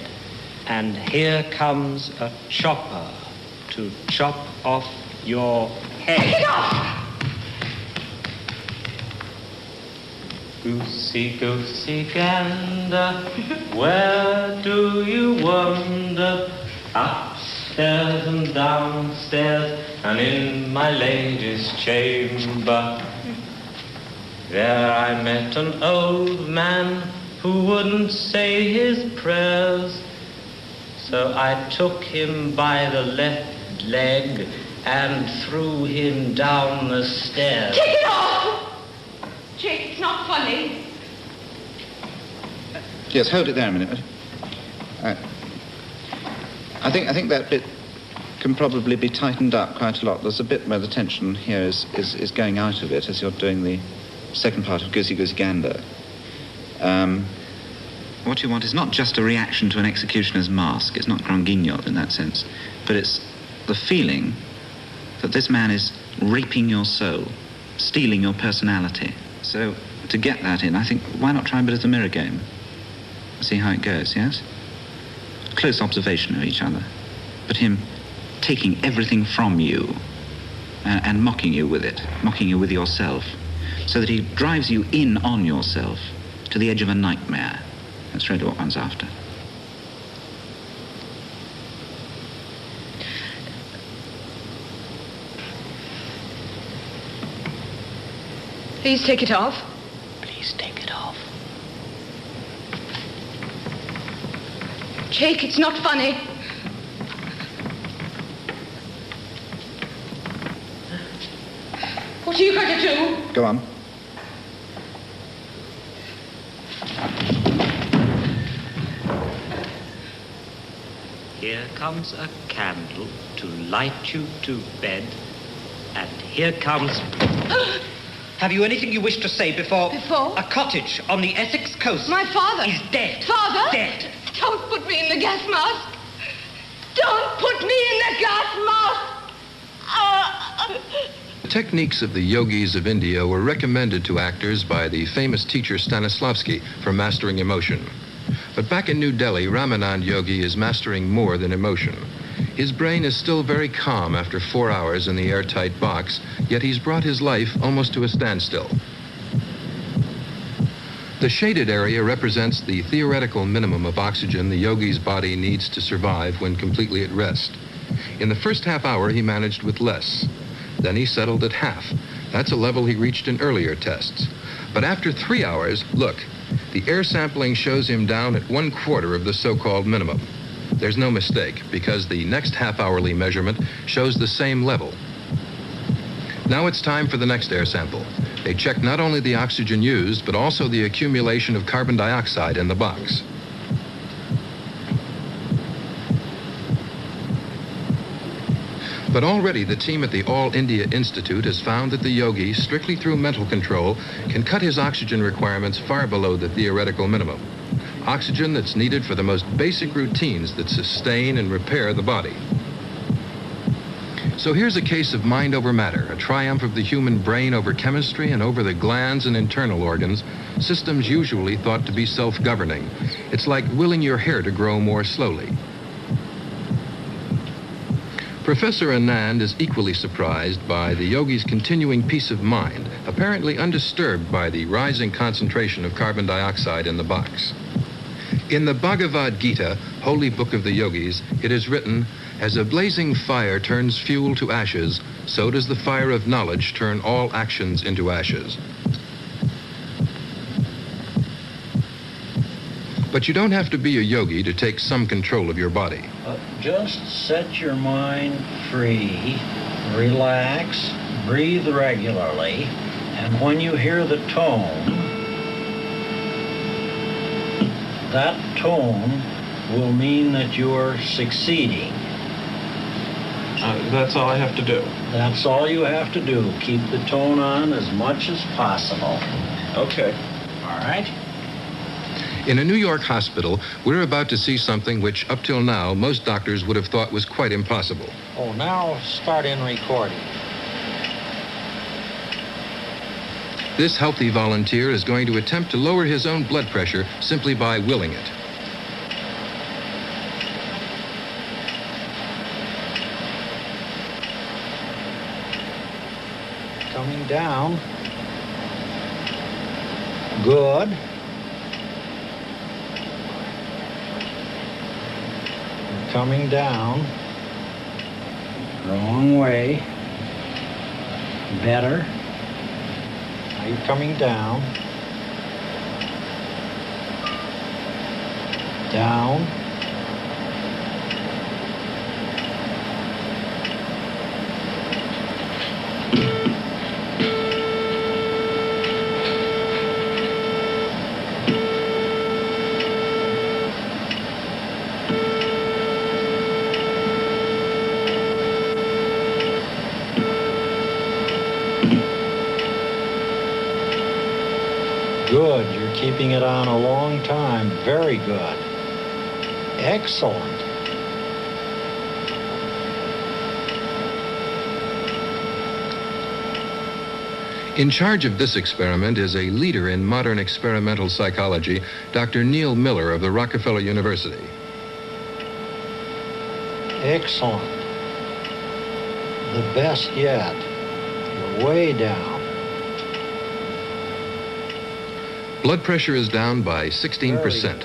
And here comes a chopper to chop off your head. Take it off! Goosey, goosey gander, where do you wander? Upstairs and downstairs and in my lady's chamber. There I met an old man who wouldn't say his prayers. So I took him by the left leg and threw him down the stairs. Take it off! Jake, it's not funny. Yes, hold it there a minute. I think that bit can probably be tightened up quite a lot. There's a bit where the tension here is going out of it as you're doing the second part of Goosey Goosey Gander. What you want is not just a reaction to an executioner's mask. It's not grand guignol in that sense. But it's the feeling that this man is raping your soul, stealing your personality. So to get that in, I think, why not try a bit of the mirror game? See how it goes, yes? Close observation of each other. But him taking everything from you and mocking you with it, mocking you with yourself, so that he drives you in on yourself to the edge of a nightmare. That's really what one's after. Please take it off. Please take it off. Jake, it's not funny. What are you going to do? Go on. Here comes a candle to light you to bed, and here comes... Have you anything you wish to say before... Before? A cottage on the Essex coast. My father. Is dead. Father? Dead. Don't put me in the gas mask. Don't put me in the gas mask. The techniques of the yogis of India were recommended to actors by the famous teacher Stanislavski for mastering emotion. But back in New Delhi, Ramanand Yogi is mastering more than emotion. His brain is still very calm after 4 hours in the airtight box, yet he's brought his life almost to a standstill. The shaded area represents the theoretical minimum of oxygen the yogi's body needs to survive when completely at rest. In the first half hour, he managed with less. Then he settled at half. That's a level he reached in earlier tests. But after 3 hours, look, the air sampling shows him down at 1/4 of the so-called minimum. There's no mistake, because the next half-hourly measurement shows the same level. Now it's time for the next air sample. They check not only the oxygen used, but also the accumulation of carbon dioxide in the box. But already the team at the All India Institute has found that the yogi, strictly through mental control, can cut his oxygen requirements far below the theoretical minimum. Oxygen that's needed for the most basic routines that sustain and repair the body. So here's a case of mind over matter, a triumph of the human brain over chemistry and over the glands and internal organs, systems usually thought to be self-governing. It's like willing your hair to grow more slowly. Professor Anand is equally surprised by the yogi's continuing peace of mind, apparently undisturbed by the rising concentration of carbon dioxide in the box. In the Bhagavad Gita, holy book of the yogis, it is written, "As a blazing fire turns fuel to ashes, so does the fire of knowledge turn all actions into ashes." But you don't have to be a yogi to take some control of your body. Just set your mind free, relax, breathe regularly, and when you hear the tone, that tone will mean that you're succeeding. That's all I have to do? That's all you have to do. Keep the tone on as much as possible. Okay. All right? In a New York hospital, we're about to see something which, up till now, most doctors would have thought was quite impossible. Oh, now start in recording. This healthy volunteer is going to attempt to lower his own blood pressure simply by willing it. Coming down. Good. Coming down. Wrong way. Better. Now you're coming down. Down. Good. You're keeping it on a long time. Very good. Excellent. In charge of this experiment is a leader in modern experimental psychology, Dr. Neil Miller of the Rockefeller University. Excellent. The best yet. You're way down. Blood pressure is down by 16%.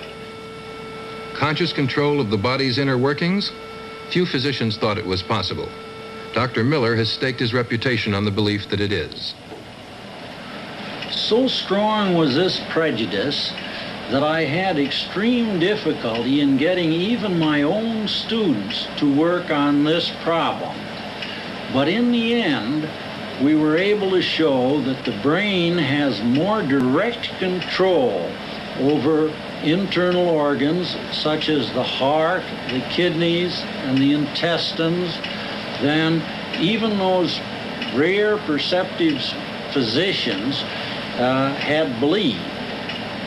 Conscious control of the body's inner workings? Few physicians thought it was possible. Dr. Miller has staked his reputation on the belief that it is. So strong was this prejudice that I had extreme difficulty in getting even my own students to work on this problem. But in the end, we were able to show that the brain has more direct control over internal organs such as the heart, the kidneys, and the intestines than even those rare perceptive physicians had believed.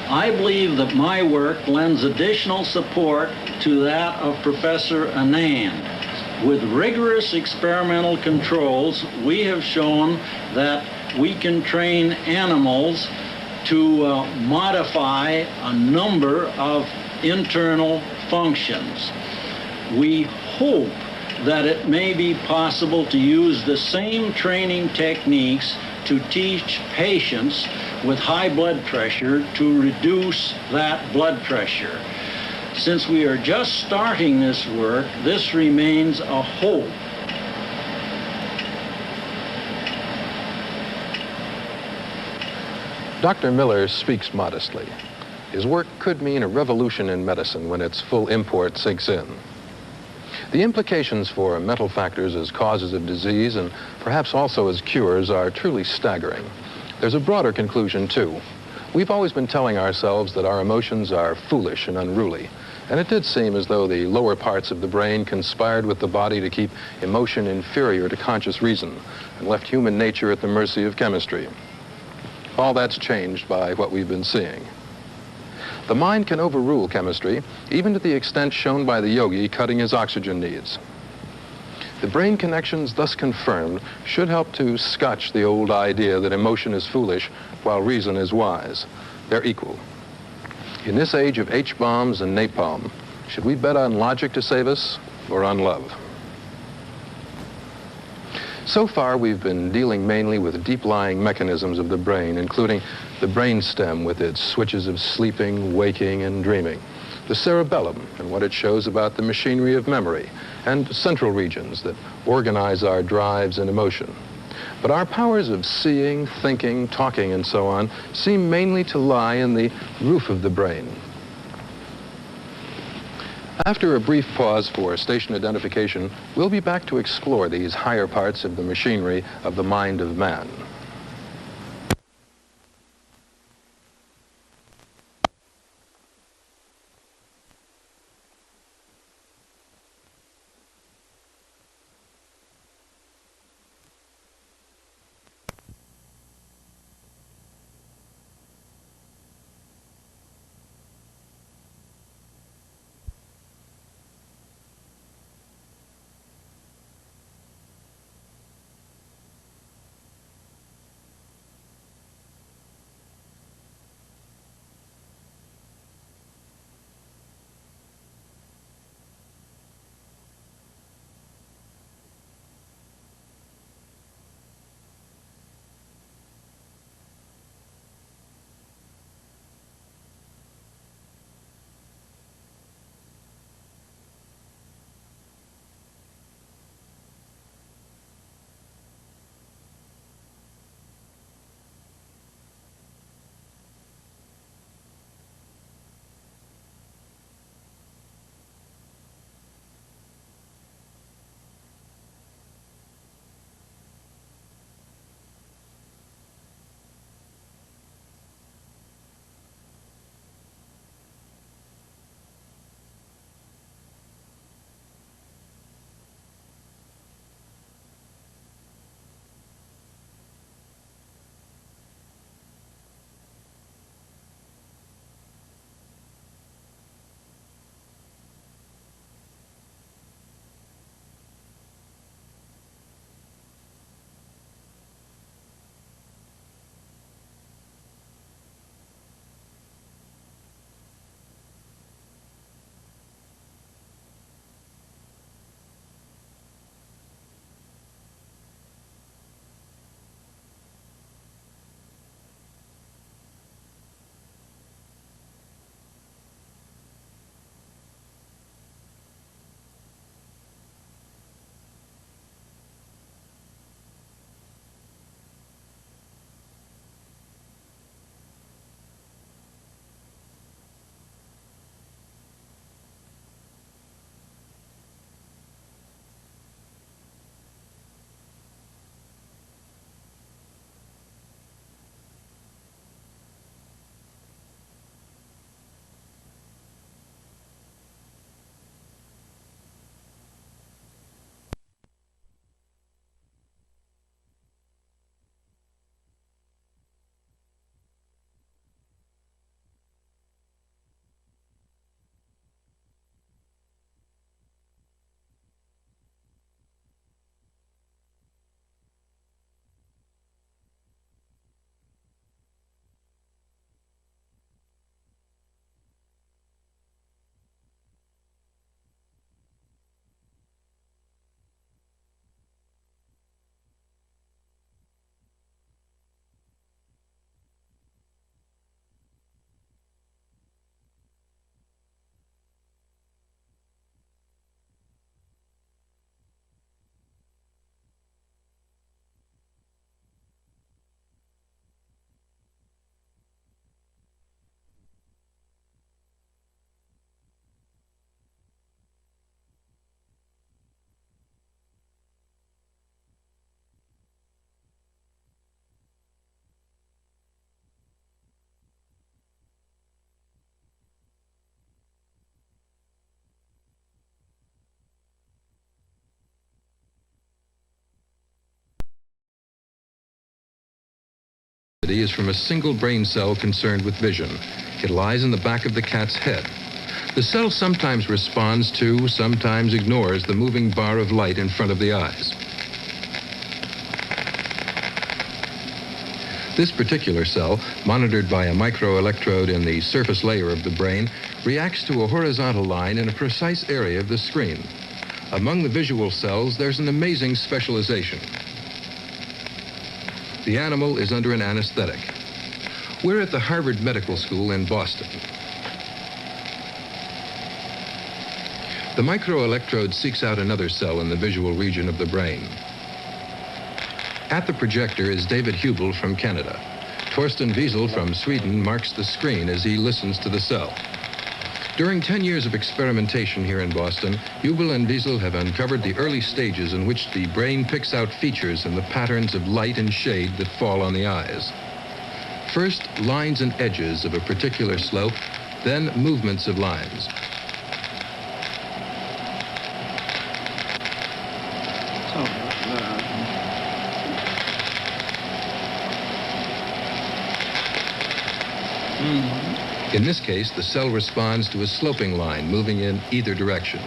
I believe that my work lends additional support to that of Professor Anand. With rigorous experimental controls, we have shown that we can train animals to modify a number of internal functions. We hope that it may be possible to use the same training techniques to teach patients with high blood pressure to reduce that blood pressure. Since we are just starting this work, this remains a hope. Dr. Miller speaks modestly. His work could mean a revolution in medicine when its full import sinks in. The implications for mental factors as causes of disease and perhaps also as cures are truly staggering. There's a broader conclusion, too. We've always been telling ourselves that our emotions are foolish and unruly, and it did seem as though the lower parts of the brain conspired with the body to keep emotion inferior to conscious reason and left human nature at the mercy of chemistry. All that's changed by what we've been seeing. The mind can overrule chemistry, even to the extent shown by the yogi cutting his oxygen needs. The brain connections thus confirmed should help to scotch the old idea that emotion is foolish while reason is wise. They're equal. In this age of H-bombs and napalm, should we bet on logic to save us or on love? So far, we've been dealing mainly with deep-lying mechanisms of the brain, including the brainstem with its switches of sleeping, waking, and dreaming, the cerebellum and what it shows about the machinery of memory, and central regions that organize our drives and emotion. But our powers of seeing, thinking, talking, and so on seem mainly to lie in the roof of the brain. After a brief pause for station identification, we'll be back to explore these higher parts of the machinery of the mind of man. Is from a single brain cell concerned with vision. It lies in the back of the cat's head. The cell sometimes responds to, sometimes ignores the moving bar of light in front of the eyes. This particular cell, monitored by a microelectrode in the surface layer of the brain, reacts to a horizontal line in a precise area of the screen. Among the visual cells, there's an amazing specialization. The animal is under an anesthetic. We're at the Harvard Medical School in Boston. The microelectrode seeks out another cell in the visual region of the brain. At the projector is David Hubel from Canada. Torsten Wiesel from Sweden marks the screen as he listens to the cell. During 10 years of experimentation here in Boston, Hubel and Wiesel have uncovered the early stages in which the brain picks out features in the patterns of light and shade that fall on the eyes. First, lines and edges of a particular slope, then movements of lines. In this case, the cell responds to a sloping line moving in either direction.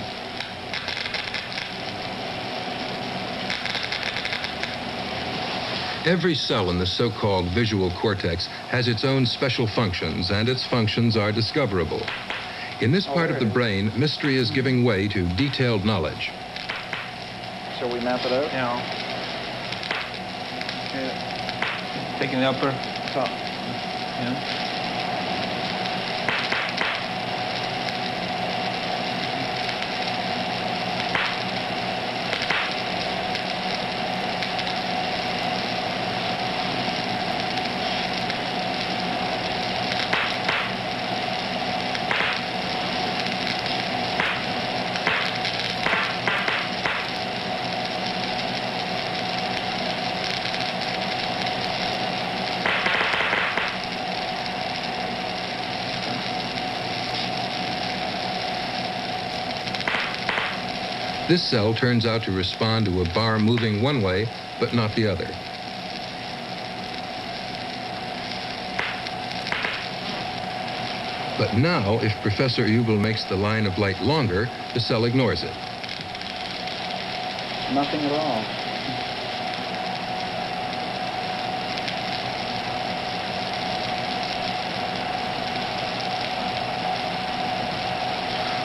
Every cell in the so-called visual cortex has its own special functions, and its functions are discoverable. In this part of the brain, mystery is giving way to detailed knowledge. Shall we map it out? Yeah. Taking the upper top. Yeah. This cell turns out to respond to a bar moving one way, but not the other. But now, if Professor Hubel makes the line of light longer, the cell ignores it. Nothing at all.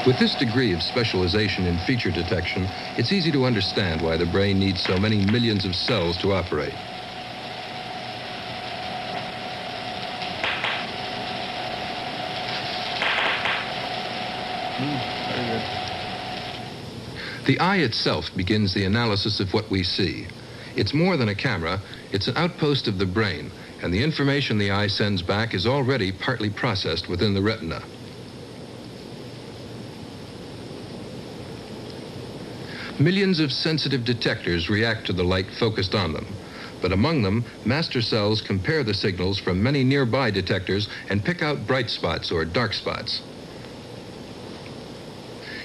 With this degree of specialization in feature detection, it's easy to understand why the brain needs so many millions of cells to operate. Very good. The eye itself begins the analysis of what we see. It's more than a camera, it's an outpost of the brain, and the information the eye sends back is already partly processed within the retina. Millions of sensitive detectors react to the light focused on them, but among them, master cells compare the signals from many nearby detectors and pick out bright spots or dark spots.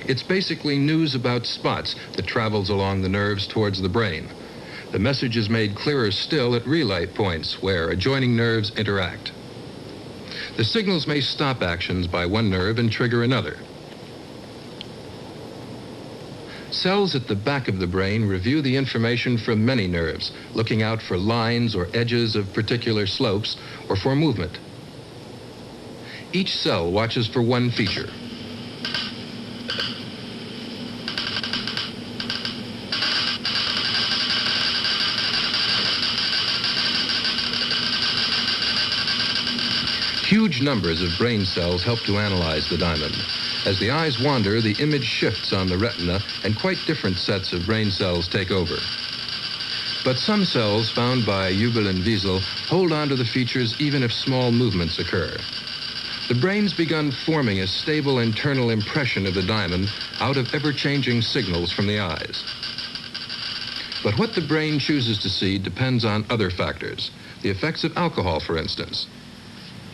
It's basically news about spots that travels along the nerves towards the brain. The message is made clearer still at relay points where adjoining nerves interact. The signals may stop actions by one nerve and trigger another. Cells at the back of the brain review the information from many nerves, looking out for lines or edges of particular slopes or for movement. Each cell watches for one feature. Huge numbers of brain cells help to analyze the diamond. As the eyes wander, the image shifts on the retina, and quite different sets of brain cells take over. But some cells found by Hubel and Wiesel hold on to the features even if small movements occur. The brain's begun forming a stable internal impression of the diamond out of ever-changing signals from the eyes. But what the brain chooses to see depends on other factors, the effects of alcohol, for instance.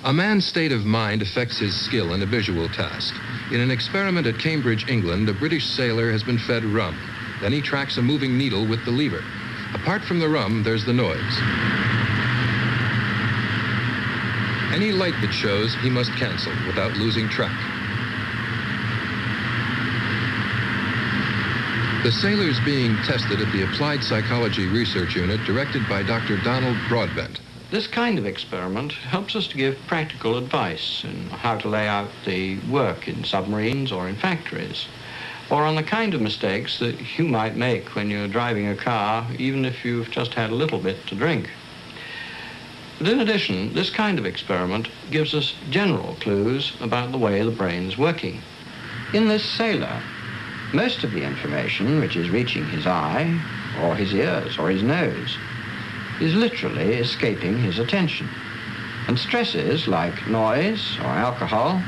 A man's state of mind affects his skill in a visual task. In an experiment at Cambridge, England, a British sailor has been fed rum. Then he tracks a moving needle with the lever. Apart from the rum, there's the noise. Any light that shows, he must cancel without losing track. The sailor's being tested at the Applied Psychology Research Unit, directed by Dr. Donald Broadbent. This kind of experiment helps us to give practical advice on how to lay out the work in submarines or in factories, or on the kind of mistakes that you might make when you're driving a car, even if you've just had a little bit to drink. But in addition, this kind of experiment gives us general clues about the way the brain's working. In this sailor, most of the information which is reaching his eye, or his ears, or his nose, is literally escaping his attention. And stresses like noise or alcohol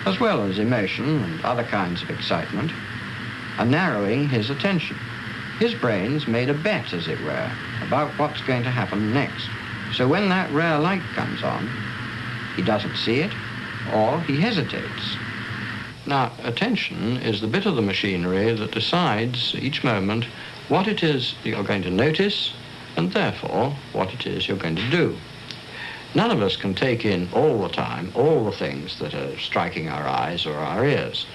as well as emotion and other kinds of excitement, are narrowing his attention. His brain's made a bet, as it were, about what's going to happen next. So when that rare light comes on, he doesn't see it, or he hesitates. Now, attention is the bit of the machinery that decides each moment what it is that you're going to notice, and therefore what it is you're going to do. None of us can take in all the time all the things that are striking our eyes or our ears.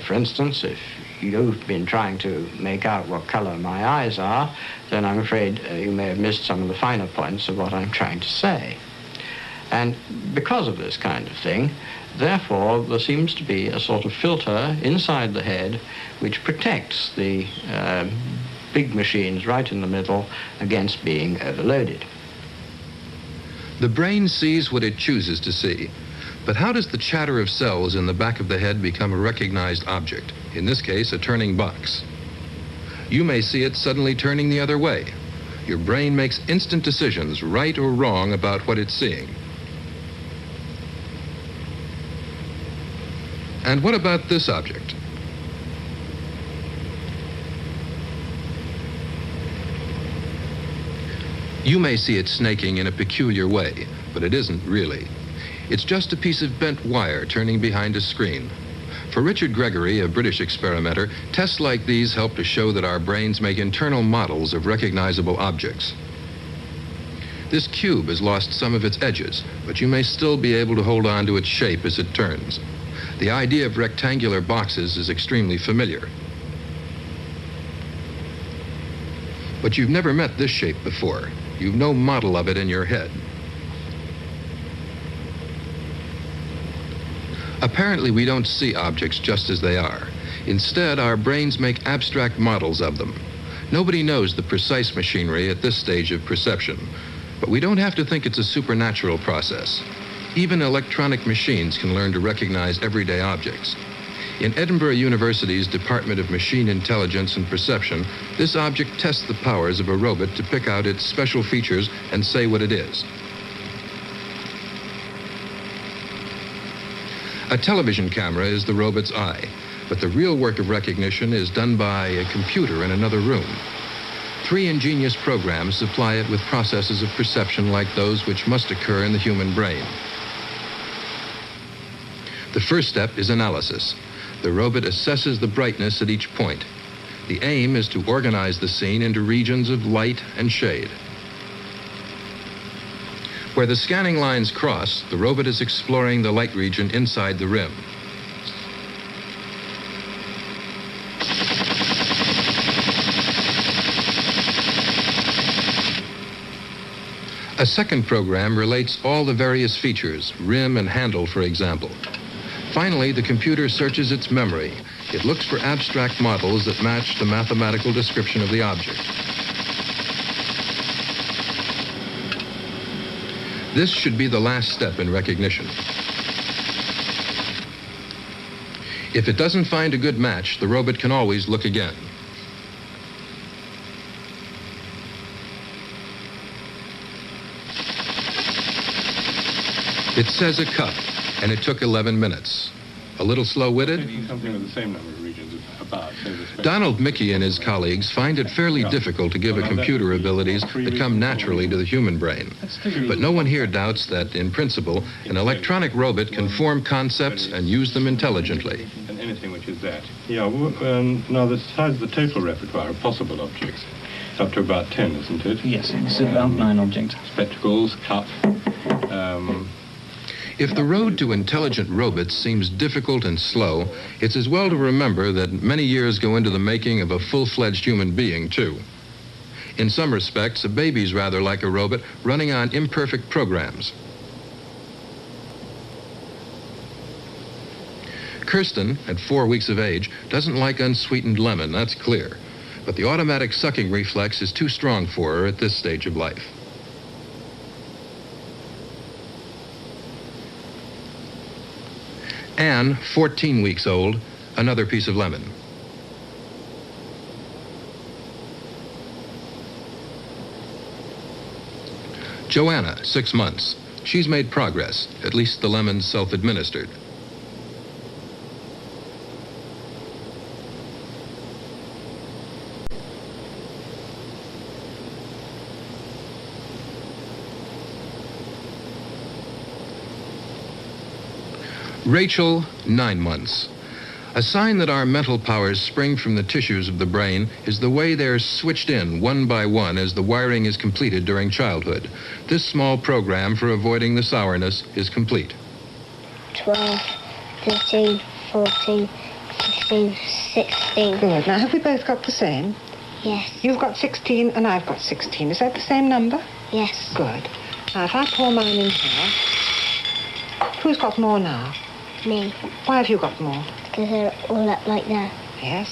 For instance, if you've been trying to make out what color my eyes are, then I'm afraid you may have missed some of the finer points of what I'm trying to say. And because of this kind of thing, therefore, there seems to be a sort of filter inside the head which protects the big machines right in the middle against being overloaded. The brain sees what it chooses to see. But how does the chatter of cells in the back of the head become a recognized object? In this case, a turning box. You may see it suddenly turning the other way. Your brain makes instant decisions, right or wrong, about what it's seeing. And what about this object? You may see it snaking in a peculiar way, but it isn't really. It's just a piece of bent wire turning behind a screen. For Richard Gregory, a British experimenter, tests like these help to show that our brains make internal models of recognizable objects. This cube has lost some of its edges, but you may still be able to hold on to its shape as it turns. The idea of rectangular boxes is extremely familiar. But you've never met this shape before. You've no model of it in your head. Apparently, we don't see objects just as they are. Instead, our brains make abstract models of them. Nobody knows the precise machinery at this stage of perception, but we don't have to think it's a supernatural process. Even electronic machines can learn to recognize everyday objects. In Edinburgh University's Department of Machine Intelligence and Perception, this object tests the powers of a robot to pick out its special features and say what it is. A television camera is the robot's eye, but the real work of recognition is done by a computer in another room. 3 ingenious programs supply it with processes of perception like those which must occur in the human brain. The first step is analysis. The robot assesses the brightness at each point. The aim is to organize the scene into regions of light and shade. Where the scanning lines cross, the robot is exploring the light region inside the rim. A second program relates all the various features, rim and handle, for example. Finally, the computer searches its memory. It looks for abstract models that match the mathematical description of the object. This should be the last step in recognition. If it doesn't find a good match, the robot can always look again. It says a cup, and it took 11 minutes. A little slow-witted? Something with the same number of regions about. Donald Mickey and his colleagues find it fairly difficult to give a computer abilities that come naturally to the human brain. But no one here doubts that, in principle, an electronic robot can form concepts and use them intelligently. And anything which is that. Yeah, well, now the size of the total repertoire of possible objects, it's up to about 10, isn't it? Yes, it's about 9 objects. Spectacles, cup, If the road to intelligent robots seems difficult and slow, it's as well to remember that many years go into the making of a full-fledged human being, too. In some respects, a baby's rather like a robot running on imperfect programs. Kirsten, at 4 weeks of age, doesn't like unsweetened lemon, that's clear. But the automatic sucking reflex is too strong for her at this stage of life. Anne, 14 weeks old, another piece of lemon. Joanna, 6 months. She's made progress, at least the lemon's self-administered. Rachel, 9 months. A sign that our mental powers spring from the tissues of the brain is the way they're switched in one by one as the wiring is completed during childhood. This small program for avoiding the sourness is complete. 12, 13, 14, 15, 16. Good. Now, have we both got the same? Yes. You've got 16 and I've got 16. Is that the same number? Yes. Good. Now, if I pour mine in here, who's got more now? Me. Why have you got more? Because they're all up like that. Yes.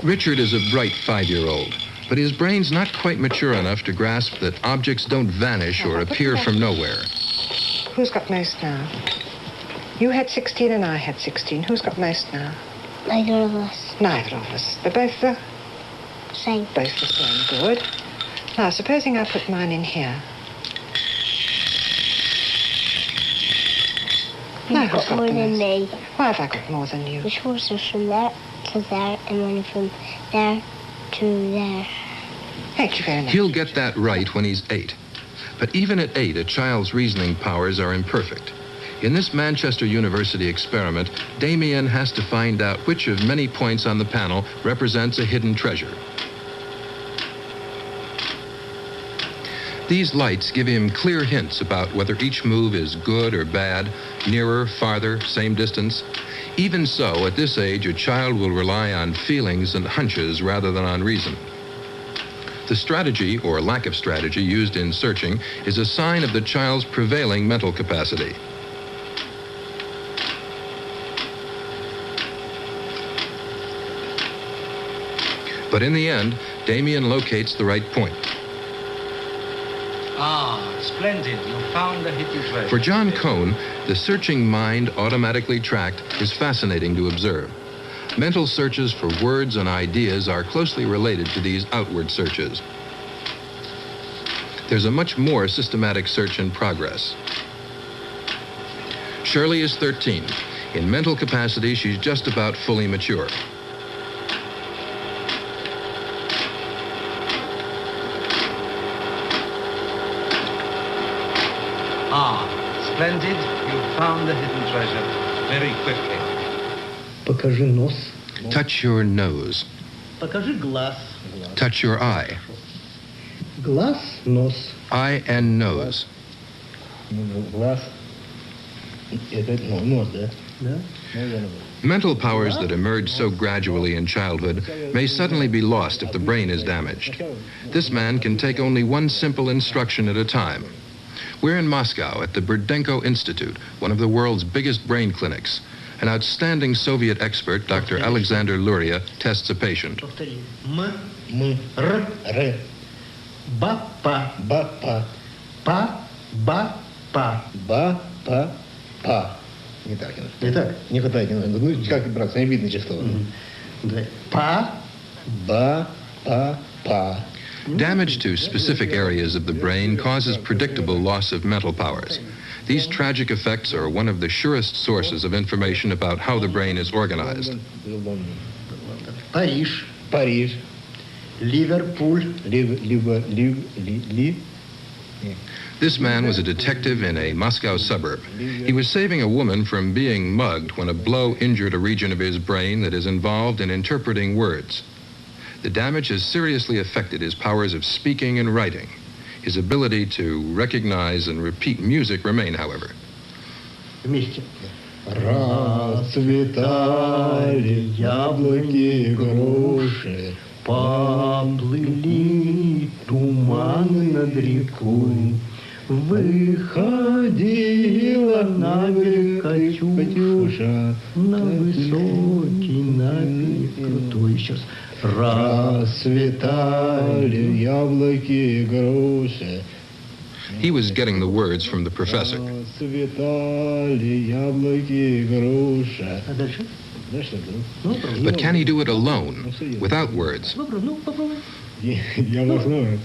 Richard is a bright 5-year-old, but his brain's not quite mature enough to grasp that objects don't vanish or appear from nowhere. Who's got most now? You had 16 and I had 16. Who's got most now? Neither of us. Neither of us. They're both the same. Both the same. Good. Now, supposing I put mine in here. You've got more than me. Why have I got more than you? Which was from there to there and then from there to there. Thank you very much. He'll get that right when he's 8. But even at 8, a child's reasoning powers are imperfect. In this Manchester University experiment, Damien has to find out which of many points on the panel represents a hidden treasure. These lights give him clear hints about whether each move is good or bad, nearer, farther, same distance. Even so, at this age, a child will rely on feelings and hunches rather than on reason. The strategy, or lack of strategy, used in searching is a sign of the child's prevailing mental capacity. But in the end, Damien locates the right point. Ah, splendid. You found the hidden treasure. For John Cohn, the searching mind automatically tracked is fascinating to observe. Mental searches for words and ideas are closely related to these outward searches. There's a much more systematic search in progress. Shirley is 13. In mental capacity, she's just about fully mature. Ah, splendid. You found the hidden treasure very quickly. Покажи нос. Touch your nose. Покажи глаз. Touch your eye. Глаз, нос. Eye and nose. Глаз. Это нос, да? Да? Mental powers that emerge so gradually in childhood may suddenly be lost if the brain is damaged. This man can take only one simple instruction at a time. We're in Moscow at the Burdenko Institute, one of the world's biggest brain clinics. An outstanding Soviet expert, Dr. Alexander Luria, tests a patient. M, R, R. Ba, pa, ba, pa. Па, ба, па. Ба, па, па. Не так. Не так? Не хватает. Ну, как браться, не видно число. Па, ба, па, па. Damage to specific areas of the brain causes predictable loss of mental powers. These tragic effects are one of the surest sources of information about how the brain is organized. Париж. Париж. Ливерпуль. This man was a detective in a Moscow suburb. He was saving a woman from being mugged when a blow injured a region of his brain that is involved in interpreting words. The damage has seriously affected his powers of speaking and writing. His ability to recognize and repeat music remain, however. Вместе. Расцветали яблоки, груши, поплыли туманы над рекой. Выходила на берег Катюша, на высокий, на берег крутой. Сейчас. Расцветали яблоки, груши. He was getting the words from the professor. Расцветали яблоки, груши. А дальше? But can he do it alone, without words? Я возьму.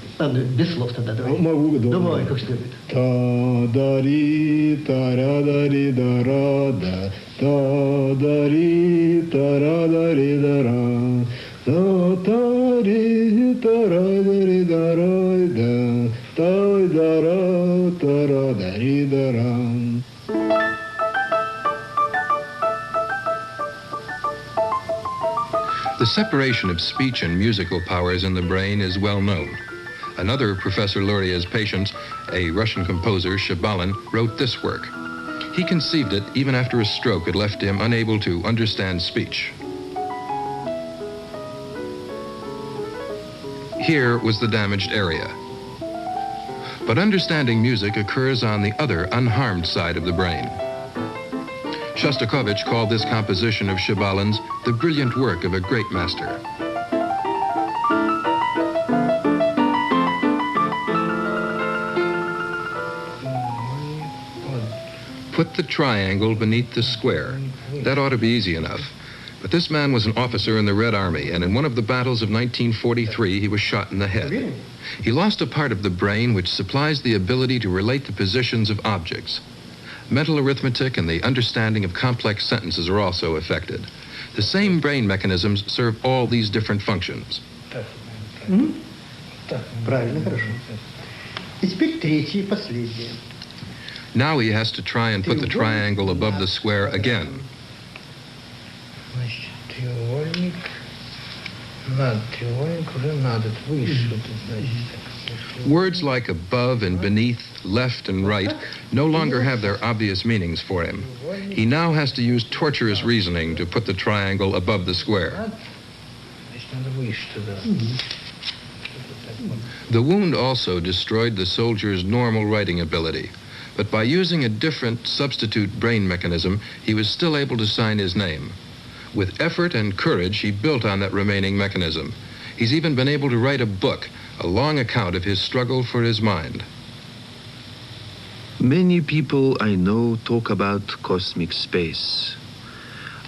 Без слов тогда давай. Могу, давай, как следует. Та-дари, та-ра-дари-да-ра-да, та-дари, та-ра-дари-да-ра, та-тари, та-ра-дари-да-ра-да, та-да-ра, та-ра-дари-да-ра. The separation of speech and musical powers in the brain is well known. Another of Professor Luria's patients, a Russian composer, Shabalin, wrote this work. He conceived it even after a stroke had left him unable to understand speech. Here was the damaged area. But understanding music occurs on the other unharmed side of the brain. Shostakovich called this composition of Shabalin's the brilliant work of a great master. Put the triangle beneath the square. That ought to be easy enough. But this man was an officer in the Red Army, and in one of the battles of 1943, he was shot in the head. He lost a part of the brain which supplies the ability to relate the positions of objects. Mental arithmetic and the understanding of complex sentences are also affected. The same brain mechanisms serve all these different functions. Правильно, хорошо. И теперь третье, последнее. Now he has to try and put the triangle above the square again. Значит, треугольник над треугольник уже надо выше. Words like above and beneath, left and right no longer have their obvious meanings for him. He now has to use torturous reasoning to put the triangle above the square. The wound also destroyed the soldier's normal writing ability, but by using a different substitute brain mechanism, he was still able to sign his name. With effort and courage, he built on that remaining mechanism. He's even been able to write a book, a long account of his struggle for his mind. Many people I know talk about cosmic space.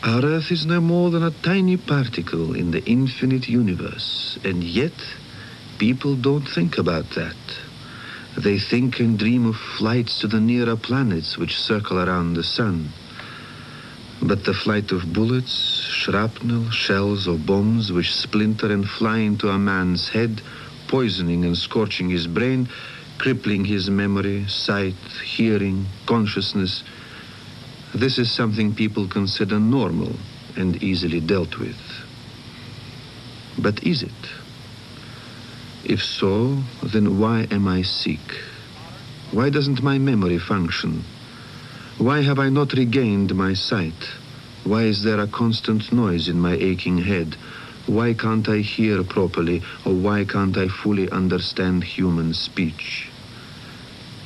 Our Earth is no more than a tiny particle in the infinite universe, and yet people don't think about that. They think and dream of flights to the nearer planets which circle around the sun. But the flight of bullets, shrapnel, shells, or bombs which splinter and fly into a man's head, poisoning and scorching his brain, crippling his memory, sight, hearing, consciousness. This is something people consider normal and easily dealt with. But is it? If so, then why am I sick? Why doesn't my memory function? Why have I not regained my sight? Why is there a constant noise in my aching head? Why can't I hear properly, or why can't I fully understand human speech?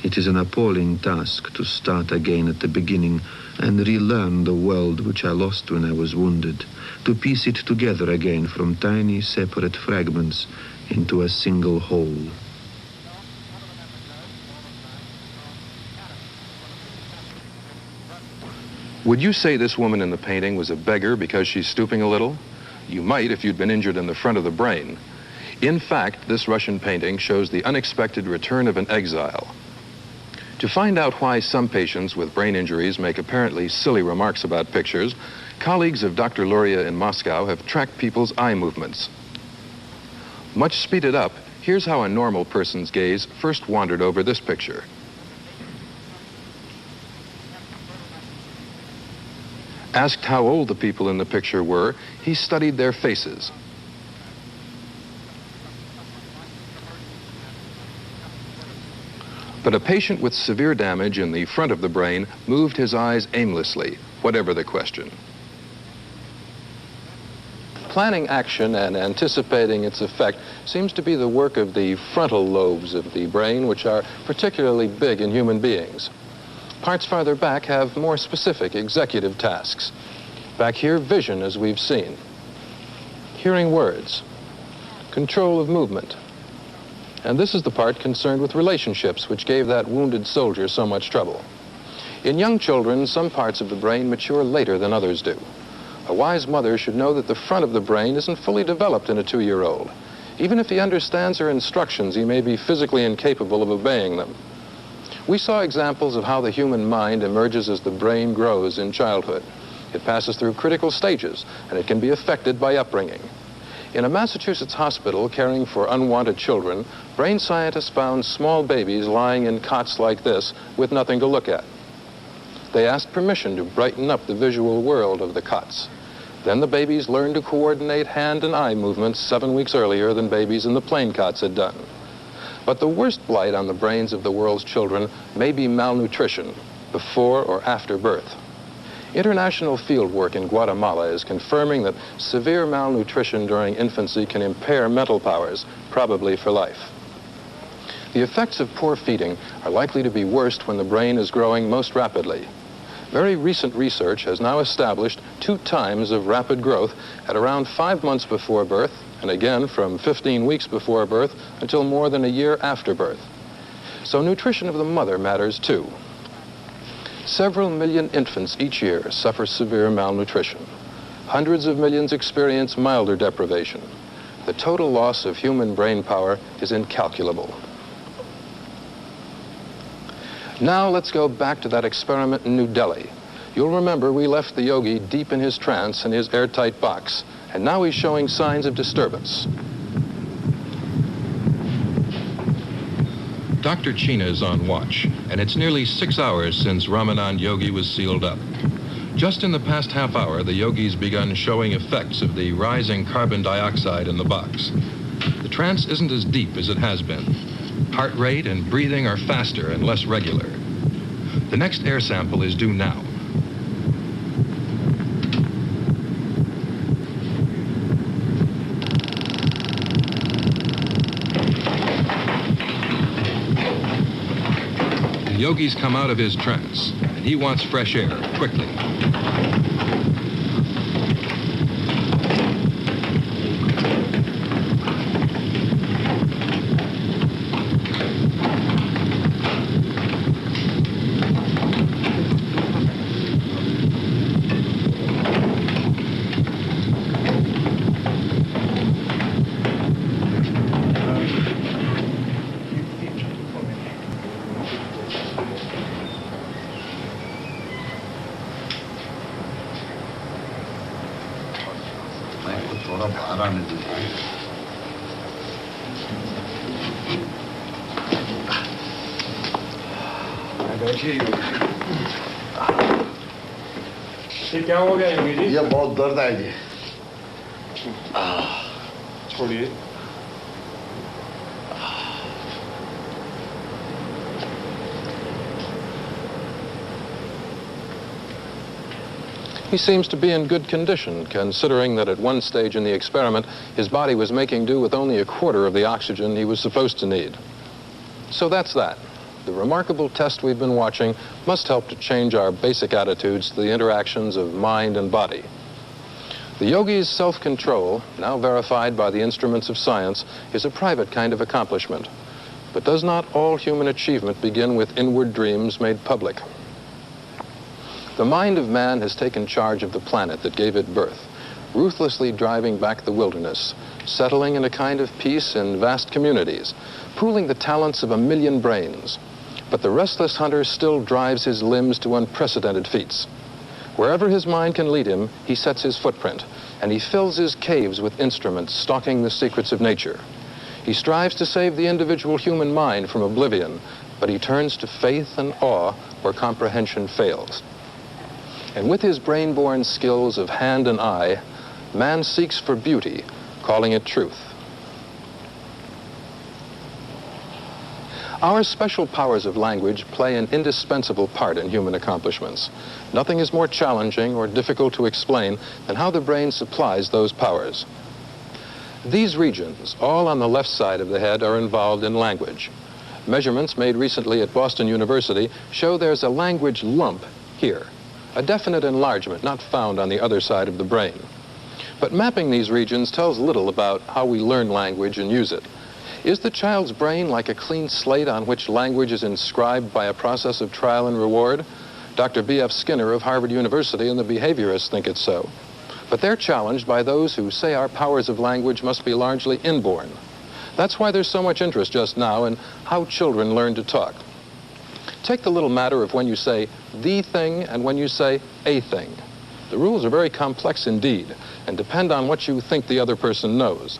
It is an appalling task to start again at the beginning and relearn the world which I lost when I was wounded, to piece it together again from tiny separate fragments into a single whole. Would you say this woman in the painting was a beggar because she's stooping a little? You might if you'd been injured in the front of the brain. In fact, this Russian painting shows the unexpected return of an exile. To find out why some patients with brain injuries make apparently silly remarks about pictures, colleagues of Dr. Luria in Moscow have tracked people's eye movements. Much speeded up, here's how a normal person's gaze first wandered over this picture. Asked how old the people in the picture were, he studied their faces. But a patient with severe damage in the front of the brain moved his eyes aimlessly, whatever the question. Planning action and anticipating its effect seems to be the work of the frontal lobes of the brain, which are particularly big in human beings. Parts farther back have more specific executive tasks. Back here, vision, as we've seen. Hearing words. Control of movement. And this is the part concerned with relationships, which gave that wounded soldier so much trouble. In young children, some parts of the brain mature later than others do. A wise mother should know that the front of the brain isn't fully developed in a 2-year-old. Even if he understands her instructions, he may be physically incapable of obeying them. We saw examples of how the human mind emerges as the brain grows in childhood. It passes through critical stages, and it can be affected by upbringing. In a Massachusetts hospital caring for unwanted children, brain scientists found small babies lying in cots like this with nothing to look at. They asked permission to brighten up the visual world of the cots. Then the babies learned to coordinate hand and eye movements 7 weeks earlier than babies in the plain cots had done. But the worst blight on the brains of the world's children may be malnutrition before or after birth. International field work in Guatemala is confirming that severe malnutrition during infancy can impair mental powers, probably for life. The effects of poor feeding are likely to be worst when the brain is growing most rapidly. Very recent research has now established 2 times of rapid growth at around 5 months before birth, and again from 15 weeks before birth until more than a year after birth. So nutrition of the mother matters too. Several million infants each year suffer severe malnutrition. Hundreds of millions experience milder deprivation. The total loss of human brain power is incalculable. Now let's go back to that experiment in New Delhi. You'll remember we left the yogi deep in his trance in his airtight box, and now he's showing signs of disturbance. Dr. China is on watch, and it's nearly 6 hours since Ramanand Yogi was sealed up. Just in the past half hour, the yogi's begun showing effects of the rising carbon dioxide in the box. The trance isn't as deep as it has been. Heart rate and breathing are faster and less regular. The next air sample is due now. The yogi's come out of his trance, and he wants fresh air, quickly. ये क्या हो गया योगी जी? ये बहुत दर्द है जी। छोड़िए। He seems to be in good condition, considering that at one stage in the experiment, his body was making do with only a quarter of the oxygen he was supposed to need. So that's that. The remarkable test we've been watching must help to change our basic attitudes to the interactions of mind and body. The yogi's self-control, now verified by the instruments of science, is a private kind of accomplishment. But does not all human achievement begin with inward dreams made public? The mind of man has taken charge of the planet that gave it birth, ruthlessly driving back the wilderness, settling in a kind of peace in vast communities, pooling the talents of 1 million brains. But the restless hunter still drives his limbs to unprecedented feats. Wherever his mind can lead him, he sets his footprint, and he fills his caves with instruments stalking the secrets of nature. He strives to save the individual human mind from oblivion, but he turns to faith and awe where comprehension fails. And with his brain-born skills of hand and eye, man seeks for beauty, calling it truth. Our special powers of language play an indispensable part in human accomplishments. Nothing is more challenging or difficult to explain than how the brain supplies those powers. These regions, all on the left side of the head, are involved in language. Measurements made recently at Boston University show there's a language lump here, a definite enlargement not found on the other side of the brain. But mapping these regions tells little about how we learn language and use it. Is the child's brain like a clean slate on which language is inscribed by a process of trial and reward? Dr. B.F. Skinner of Harvard University and the behaviorists think it's so. But they're challenged by those who say our powers of language must be largely inborn. That's why there's so much interest just now in how children learn to talk. Take the little matter of when you say the thing and when you say a thing. The rules are very complex indeed and depend on what you think the other person knows.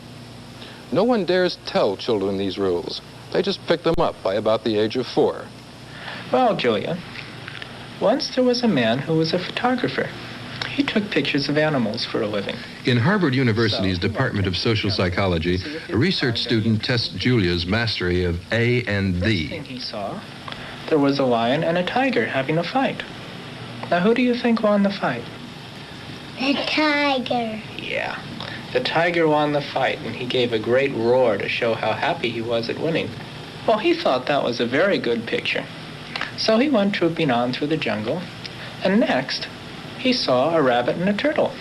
No one dares tell children these rules. They just pick them up by about the age of 4. Well, Julia, once there was a man who was a photographer. He took pictures of animals for a living. In Harvard University's Department of Social Psychology, a research student tests Julia's mastery of A and First the. thing he saw, there was a lion and a tiger having a fight. Now, who do you think won the fight? The tiger. Yeah, the tiger won the fight, and he gave a great roar to show how happy he was at winning. Well, he thought that was a very good picture. So he went trooping on through the jungle, and next, he saw a rabbit and a turtle.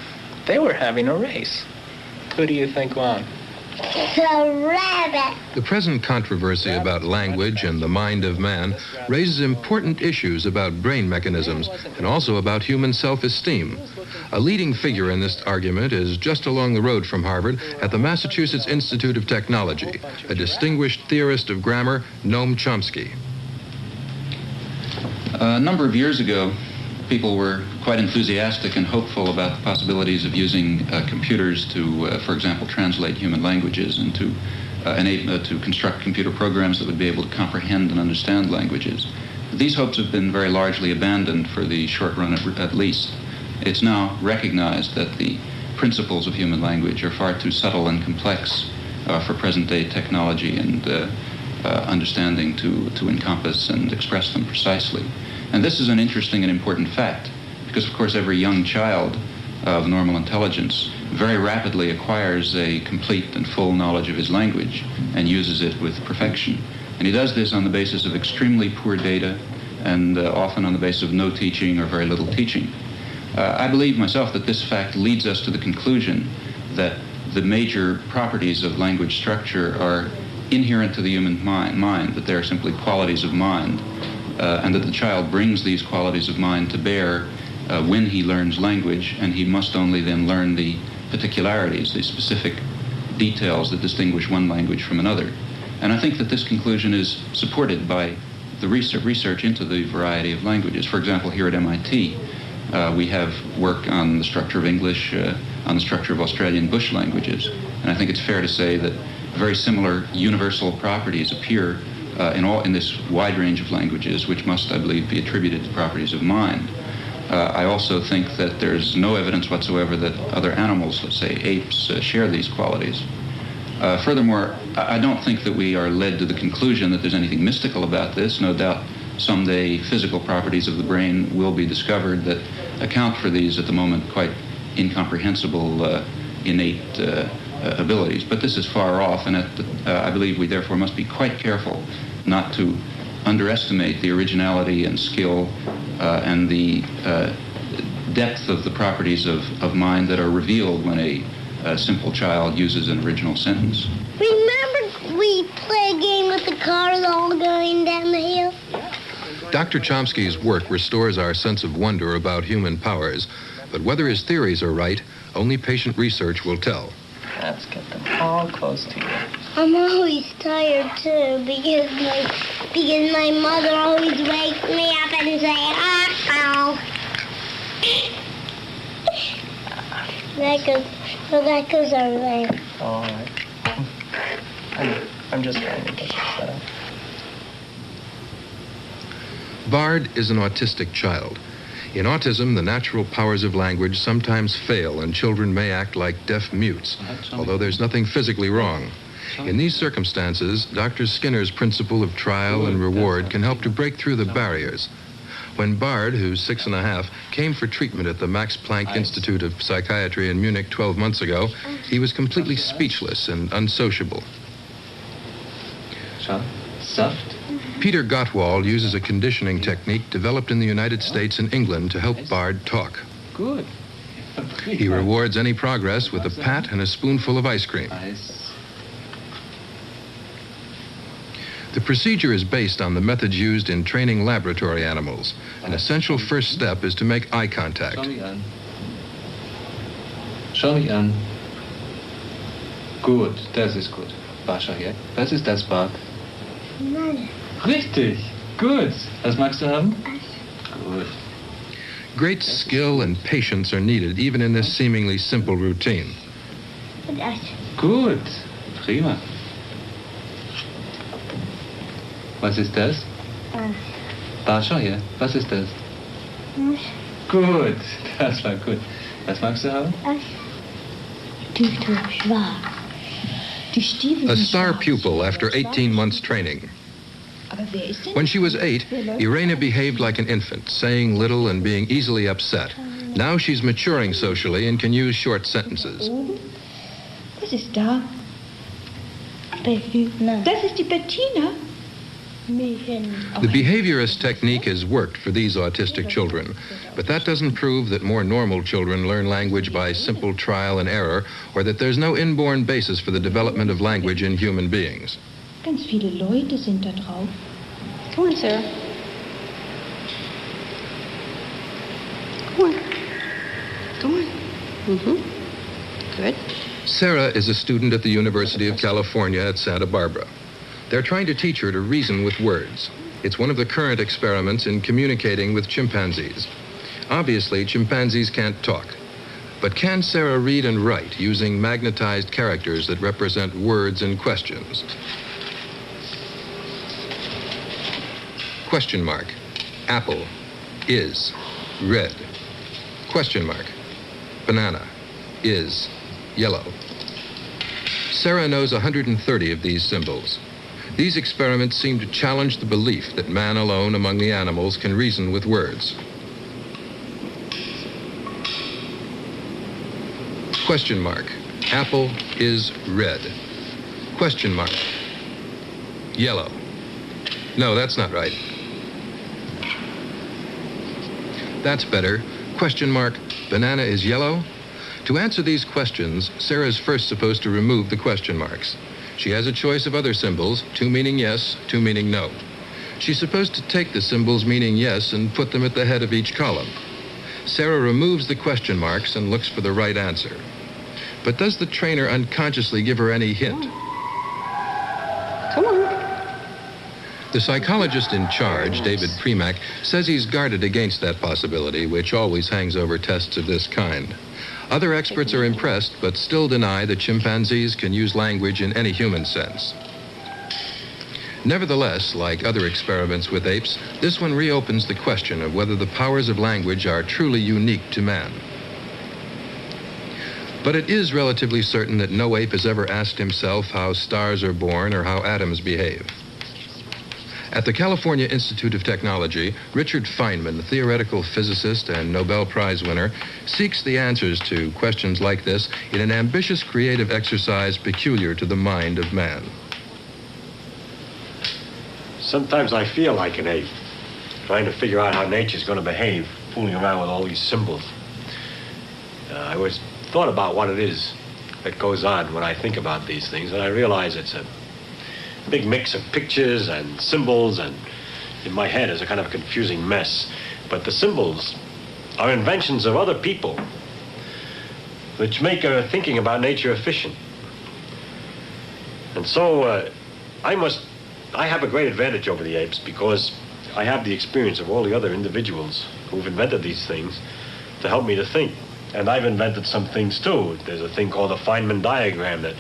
They were having a race. Who do you think won? The rabbit. The present controversy about language and the mind of man raises important issues about brain mechanisms and also about human self-esteem. A leading figure in this argument is just along the road from Harvard at the Massachusetts Institute of Technology, a distinguished theorist of grammar, Noam Chomsky. A number of years ago, people were quite enthusiastic and hopeful about the possibilities of using computers to, for example, translate human languages and to construct computer programs that would be able to comprehend and understand languages. These hopes have been very largely abandoned for the short run at least. It's now recognized that the principles of human language are far too subtle and complex for present-day technology and understanding to encompass and express them precisely. And this is an interesting and important fact, because of course every young child of normal intelligence very rapidly acquires a complete and full knowledge of his language and uses it with perfection. And he does this on the basis of extremely poor data and often on the basis of no teaching or very little teaching. I believe myself that this fact leads us to the conclusion that the major properties of language structure are inherent to the human mind, that they are simply qualities of mind. And that the child brings these qualities of mind to bear when he learns language, and he must only then learn the particularities, the specific details that distinguish one language from another. And I think that this conclusion is supported by the research into the variety of languages. For example, here at MIT, we have work on the structure of English, on the structure of Australian bush languages. And I think it's fair to say that very similar universal properties appear in this wide range of languages, which must, I believe, be attributed to properties of mind. I also think that there's no evidence whatsoever that other animals, let's say apes, share these qualities. Furthermore, I don't think that we are led to the conclusion that there's anything mystical about this. No doubt someday physical properties of the brain will be discovered that account for these at the moment quite incomprehensible innate abilities. But this is far off, and I believe we therefore must be quite careful not to underestimate the originality and skill and the depth of the properties of mind that are revealed when a simple child uses an original sentence. Remember we play a game with the cars all going down the hill? Dr. Chomsky's work restores our sense of wonder about human powers, but whether his theories are right, only patient research will tell. Let's get them all close to you. I'm always tired too because my mother always wakes me up and say, "Uh-oh." That goes our way. All right. I'm just trying to get this set up. Bard is an autistic child. In autism, the natural powers of language sometimes fail and children may act like deaf mutes, although there's nothing physically wrong. In these circumstances, Dr. Skinner's principle of trial and reward can help to break through the barriers. When Bard, who's 6½, came for treatment at the Max Planck Institute of Psychiatry in Munich 12 months ago, he was completely speechless and unsociable. Soft? Peter Gottwald uses a conditioning technique developed in the United States and England to help Bard talk. Good. He rewards any progress with a pat and a spoonful of ice cream. The procedure is based on the methods used in training laboratory animals. An essential first step is to make eye contact. Schau mich an. Gut, das ist gut. Bascha hier. Was ist das, Bart? Nein. Richtig. Gut. Was magst du haben? Gut. Great skill and patience are needed even in this seemingly simple routine. Gut. Prima. Was ist das? Bascha hier. Was ist das? Gut, das war gut. Was magst du haben? A star pupil after 18 months training. When she was 8, Irena behaved like an infant, saying little and being easily upset. Now she's maturing socially and can use short sentences. Was ist da? Das ist die Bettina. The behaviorist technique has worked for these autistic children, but that doesn't prove that more normal children learn language by simple trial and error, or that there's no inborn basis for the development of language in human beings. Ganz viele Leute sind da drauf. Come on, Sarah. Come on. Come on. Mm-hmm. Good. Sarah is a student at the University of California at Santa Barbara. They're trying to teach her to reason with words. It's one of the current experiments in communicating with chimpanzees. Obviously, chimpanzees can't talk. But can Sarah read and write using magnetized characters that represent words and questions? Question mark. Apple is red. Question mark. Banana is yellow. Sarah knows 130 of these symbols. These experiments seem to challenge the belief that man alone among the animals can reason with words. Question mark. Apple is red. Question mark. Yellow. No, that's not right. That's better. Question mark. Banana is yellow. To answer these questions, Sarah's first supposed to remove the question marks. She has a choice of other symbols, 2 meaning yes, 2 meaning no. She's supposed to take the symbols meaning yes and put them at the head of each column. Sarah removes the question marks and looks for the right answer. But does the trainer unconsciously give her any hint? Come on. The psychologist in charge, David Premack, says he's guarded against that possibility, which always hangs over tests of this kind. Other experts are impressed, but still deny that chimpanzees can use language in any human sense. Nevertheless, like other experiments with apes, this one reopens the question of whether the powers of language are truly unique to man. But it is relatively certain that no ape has ever asked himself how stars are born or how atoms behave. At the California Institute of Technology, Richard Feynman, theoretical physicist and Nobel Prize winner, seeks the answers to questions like this in an ambitious creative exercise peculiar to the mind of man. Sometimes I feel like an ape, trying to figure out how nature's going to behave, fooling around with all these symbols. I always thought about what it is that goes on when I think about these things, and I realize it's a big mix of pictures and symbols, and in my head is a kind of confusing mess. But the symbols are inventions of other people which make our thinking about nature efficient. And so I have a great advantage over the apes because I have the experience of all the other individuals who've invented these things to help me to think. And I've invented some things too. There's a thing called a Feynman diagram that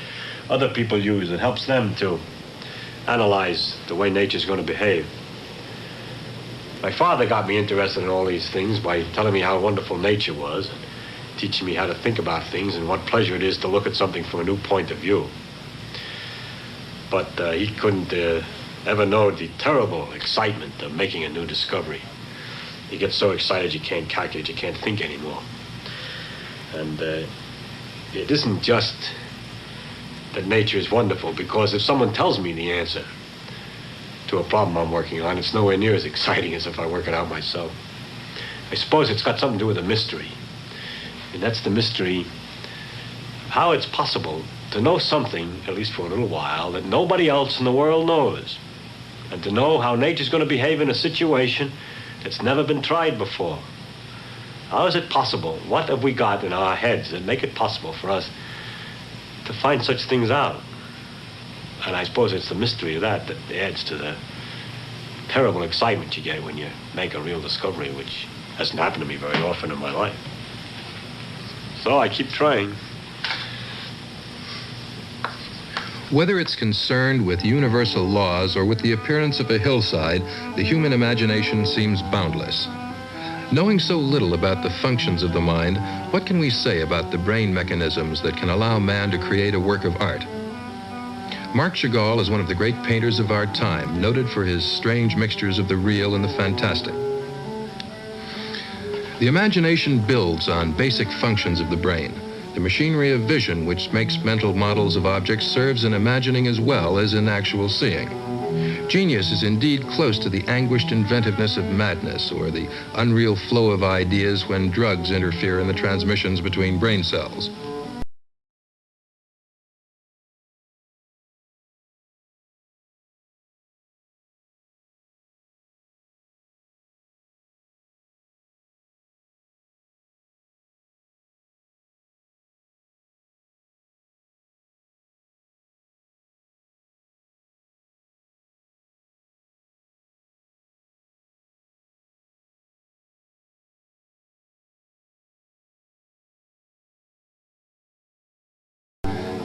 other people use that helps them to analyze the way nature's going to behave. My father got me interested in all these things by telling me how wonderful nature was, and teaching me how to think about things and what pleasure it is to look at something from a new point of view. But he couldn't ever know the terrible excitement of making a new discovery. You get so excited you can't calculate, you can't think anymore. And it isn't just that nature is wonderful, because if someone tells me the answer to a problem I'm working on, it's nowhere near as exciting as if I work it out myself. I suppose it's got something to do with a mystery. And that's the mystery of how it's possible to know something, at least for a little while, that nobody else in the world knows. And to know how nature's going to behave in a situation that's never been tried before. How is it possible? What have we got in our heads that make it possible for us to find such things out? And I suppose it's the mystery of that adds to the terrible excitement you get when you make a real discovery, which hasn't happened to me very often in my life. So I keep trying. Whether it's concerned with universal laws or with the appearance of a hillside, the human imagination seems boundless. Knowing so little about the functions of the mind, what can we say about the brain mechanisms that can allow man to create a work of art? Marc Chagall is one of the great painters of our time, noted for his strange mixtures of the real and the fantastic. The imagination builds on basic functions of the brain. The machinery of vision, which makes mental models of objects, serves in imagining as well as in actual seeing. Genius is indeed close to the anguished inventiveness of madness, or the unreal flow of ideas when drugs interfere in the transmissions between brain cells.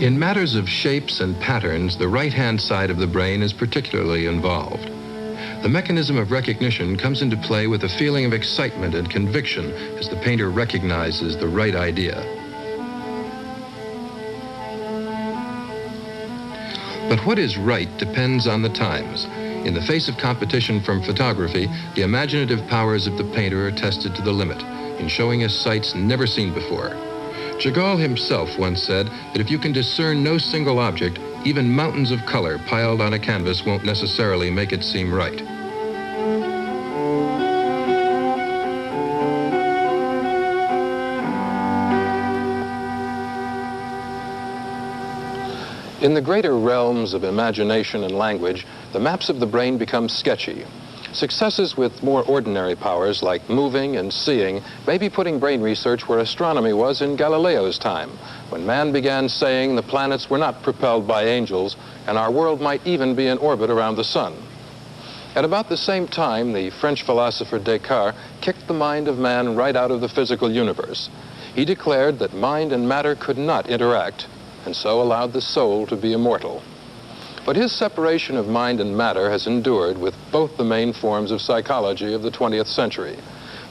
In matters of shapes and patterns, the right-hand side of the brain is particularly involved. The mechanism of recognition comes into play with a feeling of excitement and conviction as the painter recognizes the right idea. But what is right depends on the times. In the face of competition from photography, the imaginative powers of the painter are tested to the limit, in showing us sights never seen before. Chagall himself once said that if you can discern no single object, even mountains of color piled on a canvas won't necessarily make it seem right. In the greater realms of imagination and language, the maps of the brain become sketchy. Successes with more ordinary powers like moving and seeing may be putting brain research where astronomy was in Galileo's time, when man began saying the planets were not propelled by angels and our world might even be in orbit around the sun. At about the same time, the French philosopher Descartes kicked the mind of man right out of the physical universe. He declared that mind and matter could not interact, and so allowed the soul to be immortal. But his separation of mind and matter has endured with both the main forms of psychology of the 20th century.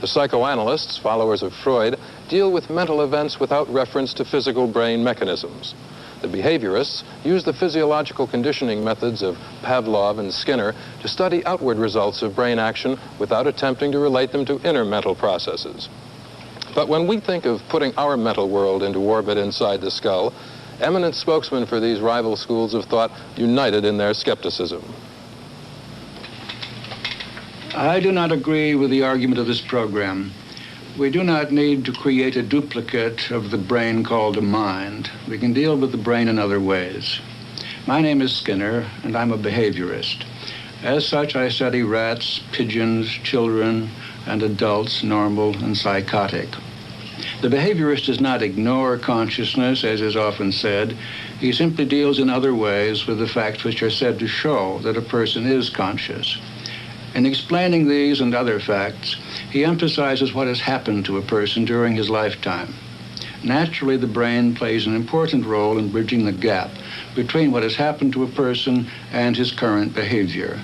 The psychoanalysts, followers of Freud, deal with mental events without reference to physical brain mechanisms. The behaviorists use the physiological conditioning methods of Pavlov and Skinner to study outward results of brain action without attempting to relate them to inner mental processes. But when we think of putting our mental world into orbit inside the skull, eminent spokesmen for these rival schools of thought united in their skepticism. I do not agree with the argument of this program. We do not need to create a duplicate of the brain called a mind. We can deal with the brain in other ways. My name is Skinner, and I'm a behaviorist. As such, I study rats, pigeons, children, and adults, normal and psychotic. The behaviorist does not ignore consciousness, as is often said. He simply deals in other ways with the facts which are said to show that a person is conscious. In explaining these and other facts, he emphasizes what has happened to a person during his lifetime. Naturally, the brain plays an important role in bridging the gap between what has happened to a person and his current behavior.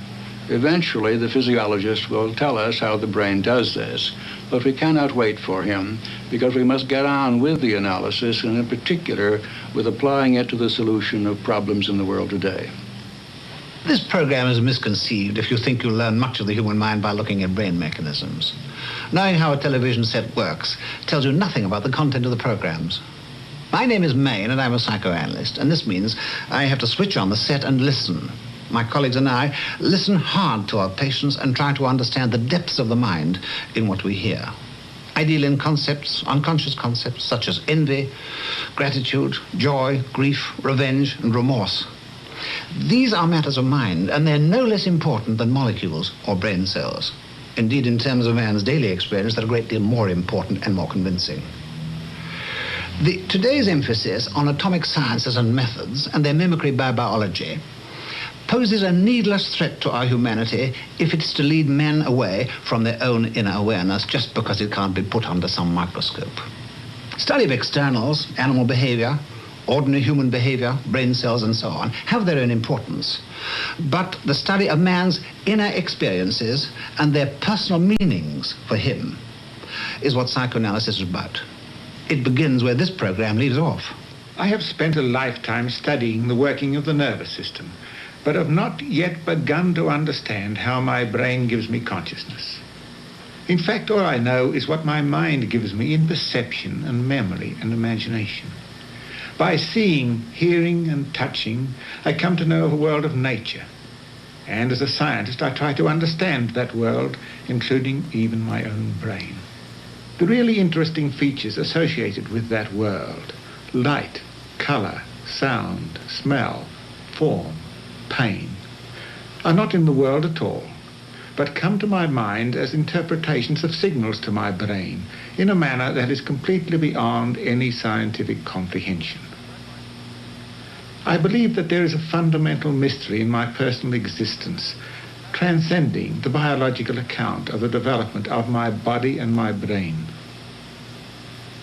Eventually, the physiologist will tell us how the brain does this, but we cannot wait for him because we must get on with the analysis, and in particular with applying it to the solution of problems in the world today. This program is misconceived if you think you'll learn much of the human mind by looking at brain mechanisms. Knowing how a television set works tells you nothing about the content of the programs. My name is Maine, and I'm a psychoanalyst, and this means I have to switch on the set and listen. My colleagues and I listen hard to our patients and try to understand the depths of the mind in what we hear. I deal in concepts, unconscious concepts, such as envy, gratitude, joy, grief, revenge, and remorse. These are matters of mind, and they're no less important than molecules or brain cells. Indeed, in terms of man's daily experience, they're a great deal more important and more convincing. Today's emphasis on atomic sciences and methods and their mimicry by biology poses a needless threat to our humanity if it's to lead men away from their own inner awareness just because it can't be put under some microscope. Study of externals, animal behavior, ordinary human behavior, brain cells, and so on, have their own importance. But the study of man's inner experiences and their personal meanings for him is what psychoanalysis is about. It begins where this program leaves off. I have spent a lifetime studying the working of the nervous system, but have not yet begun to understand how my brain gives me consciousness. In fact, all I know is what my mind gives me in perception and memory and imagination. By seeing, hearing, and touching, I come to know a world of nature. And as a scientist, I try to understand that world, including even my own brain. The really interesting features associated with that world, light, color, sound, smell, form, pain, are not in the world at all, but come to my mind as interpretations of signals to my brain in a manner that is completely beyond any scientific comprehension. I believe that there is a fundamental mystery in my personal existence, transcending the biological account of the development of my body and my brain.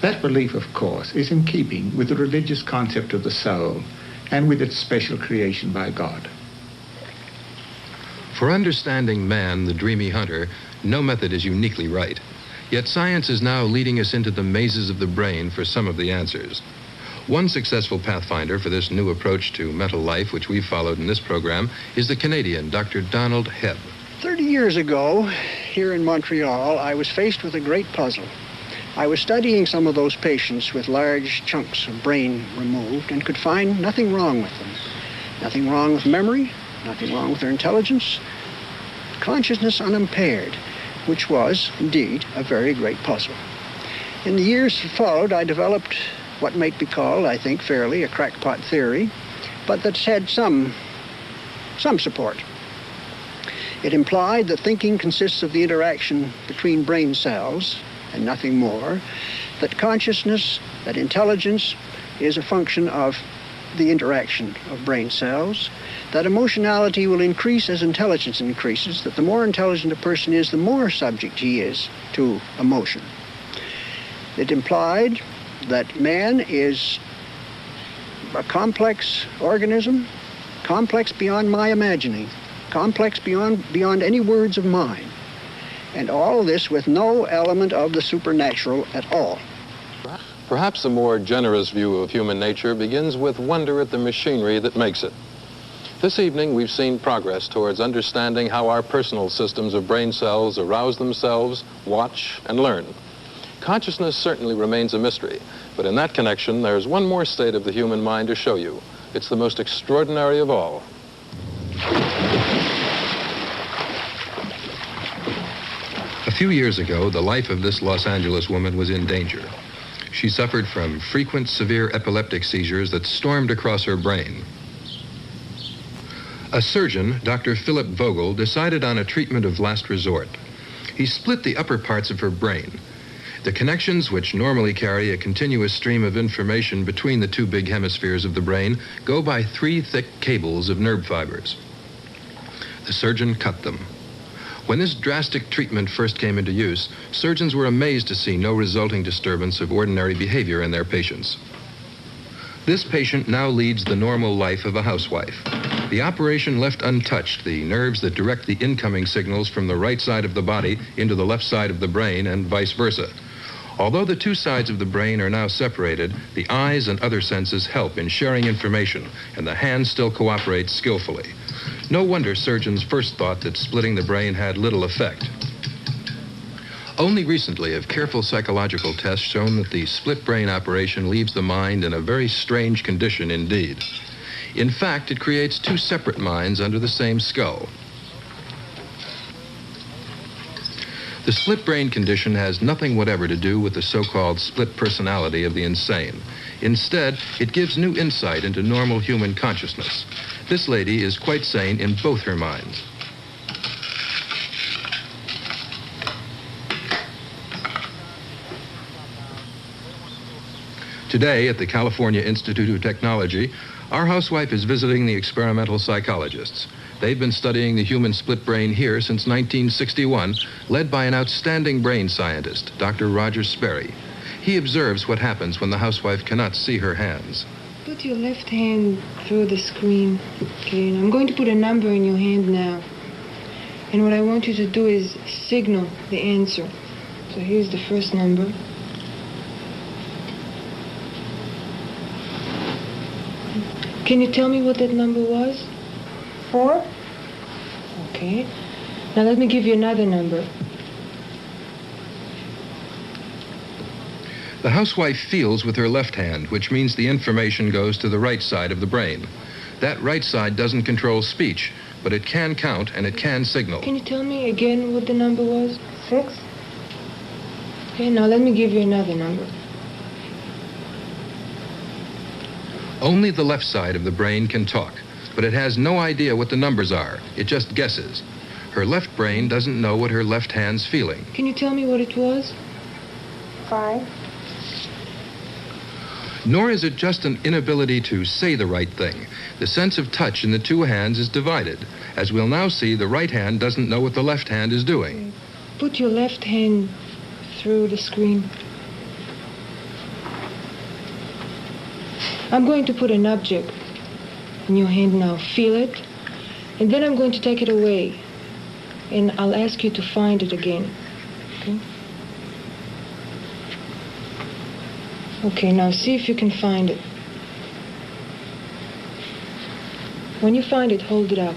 That belief, of course, is in keeping with the religious concept of the soul and with its special creation by God. For understanding man, the dreamy hunter, no method is uniquely right. Yet science is now leading us into the mazes of the brain for some of the answers. One successful pathfinder for this new approach to mental life, which we've followed in this program, is the Canadian Dr. Donald Hebb. 30 years ago, here in Montreal, I was faced with a great puzzle. I was studying some of those patients with large chunks of brain removed and could find nothing wrong with them. Nothing wrong with memory, nothing wrong with their intelligence, consciousness unimpaired, which was, indeed, a very great puzzle. In the years that followed, I developed what might be called, I think fairly, a crackpot theory, but that's had some support. It implied that thinking consists of the interaction between brain cells and nothing more, that consciousness, that intelligence is a function of the interaction of brain cells, that emotionality will increase as intelligence increases, that the more intelligent a person is, the more subject he is to emotion. It implied that man is a complex organism, complex beyond my imagining, complex beyond any words of mine, and all this with no element of the supernatural at all. Perhaps a more generous view of human nature begins with wonder at the machinery that makes it. This evening, we've seen progress towards understanding how our personal systems of brain cells arouse themselves, watch, and learn. Consciousness certainly remains a mystery, but in that connection, there's one more state of the human mind to show you. It's the most extraordinary of all. A few years ago, the life of this Los Angeles woman was in danger. She suffered from frequent severe epileptic seizures that stormed across her brain. A surgeon, Dr. Philip Vogel, decided on a treatment of last resort. He split the upper parts of her brain. The connections, which normally carry a continuous stream of information between the two big hemispheres of the brain, go by 3 thick cables of nerve fibers. The surgeon cut them. When this drastic treatment first came into use, surgeons were amazed to see no resulting disturbance of ordinary behavior in their patients. This patient now leads the normal life of a housewife. The operation left untouched the nerves that direct the incoming signals from the right side of the body into the left side of the brain and vice versa. Although the two sides of the brain are now separated, the eyes and other senses help in sharing information, and the hands still cooperate skillfully. No wonder surgeons first thought that splitting the brain had little effect. Only recently have careful psychological tests shown that the split brain operation leaves the mind in a very strange condition indeed. In fact, it creates 2 separate minds under the same skull. The split brain condition has nothing whatever to do with the so-called split personality of the insane. Instead, it gives new insight into normal human consciousness. This lady is quite sane in both her minds. Today, at the California Institute of Technology, our housewife is visiting the experimental psychologists. They've been studying the human split brain here since 1961, led by an outstanding brain scientist, Dr. Roger Sperry. He observes what happens when the housewife cannot see her hands. Put your left hand through the screen, okay? And I'm going to put a number in your hand now. And what I want you to do is signal the answer. So here's the first number. Can you tell me what that number was? 4. Okay. Now let me give you another number. The housewife feels with her left hand, which means the information goes to the right side of the brain. That right side doesn't control speech, but it can count and it can signal. Can you tell me again what the number was? 6. Okay, now let me give you another number. Only the left side of the brain can talk, but it has no idea what the numbers are. It just guesses. Her left brain doesn't know what her left hand's feeling. Can you tell me what it was? 5. Nor is it just an inability to say the right thing. The sense of touch in the two hands is divided. As we'll now see, the right hand doesn't know what the left hand is doing. Put your left hand through the screen. I'm going to put an object in your hand now. Feel it. And then I'm going to take it away. And I'll ask you to find it again. Okay? Okay, now see if you can find it. When you find it, hold it up.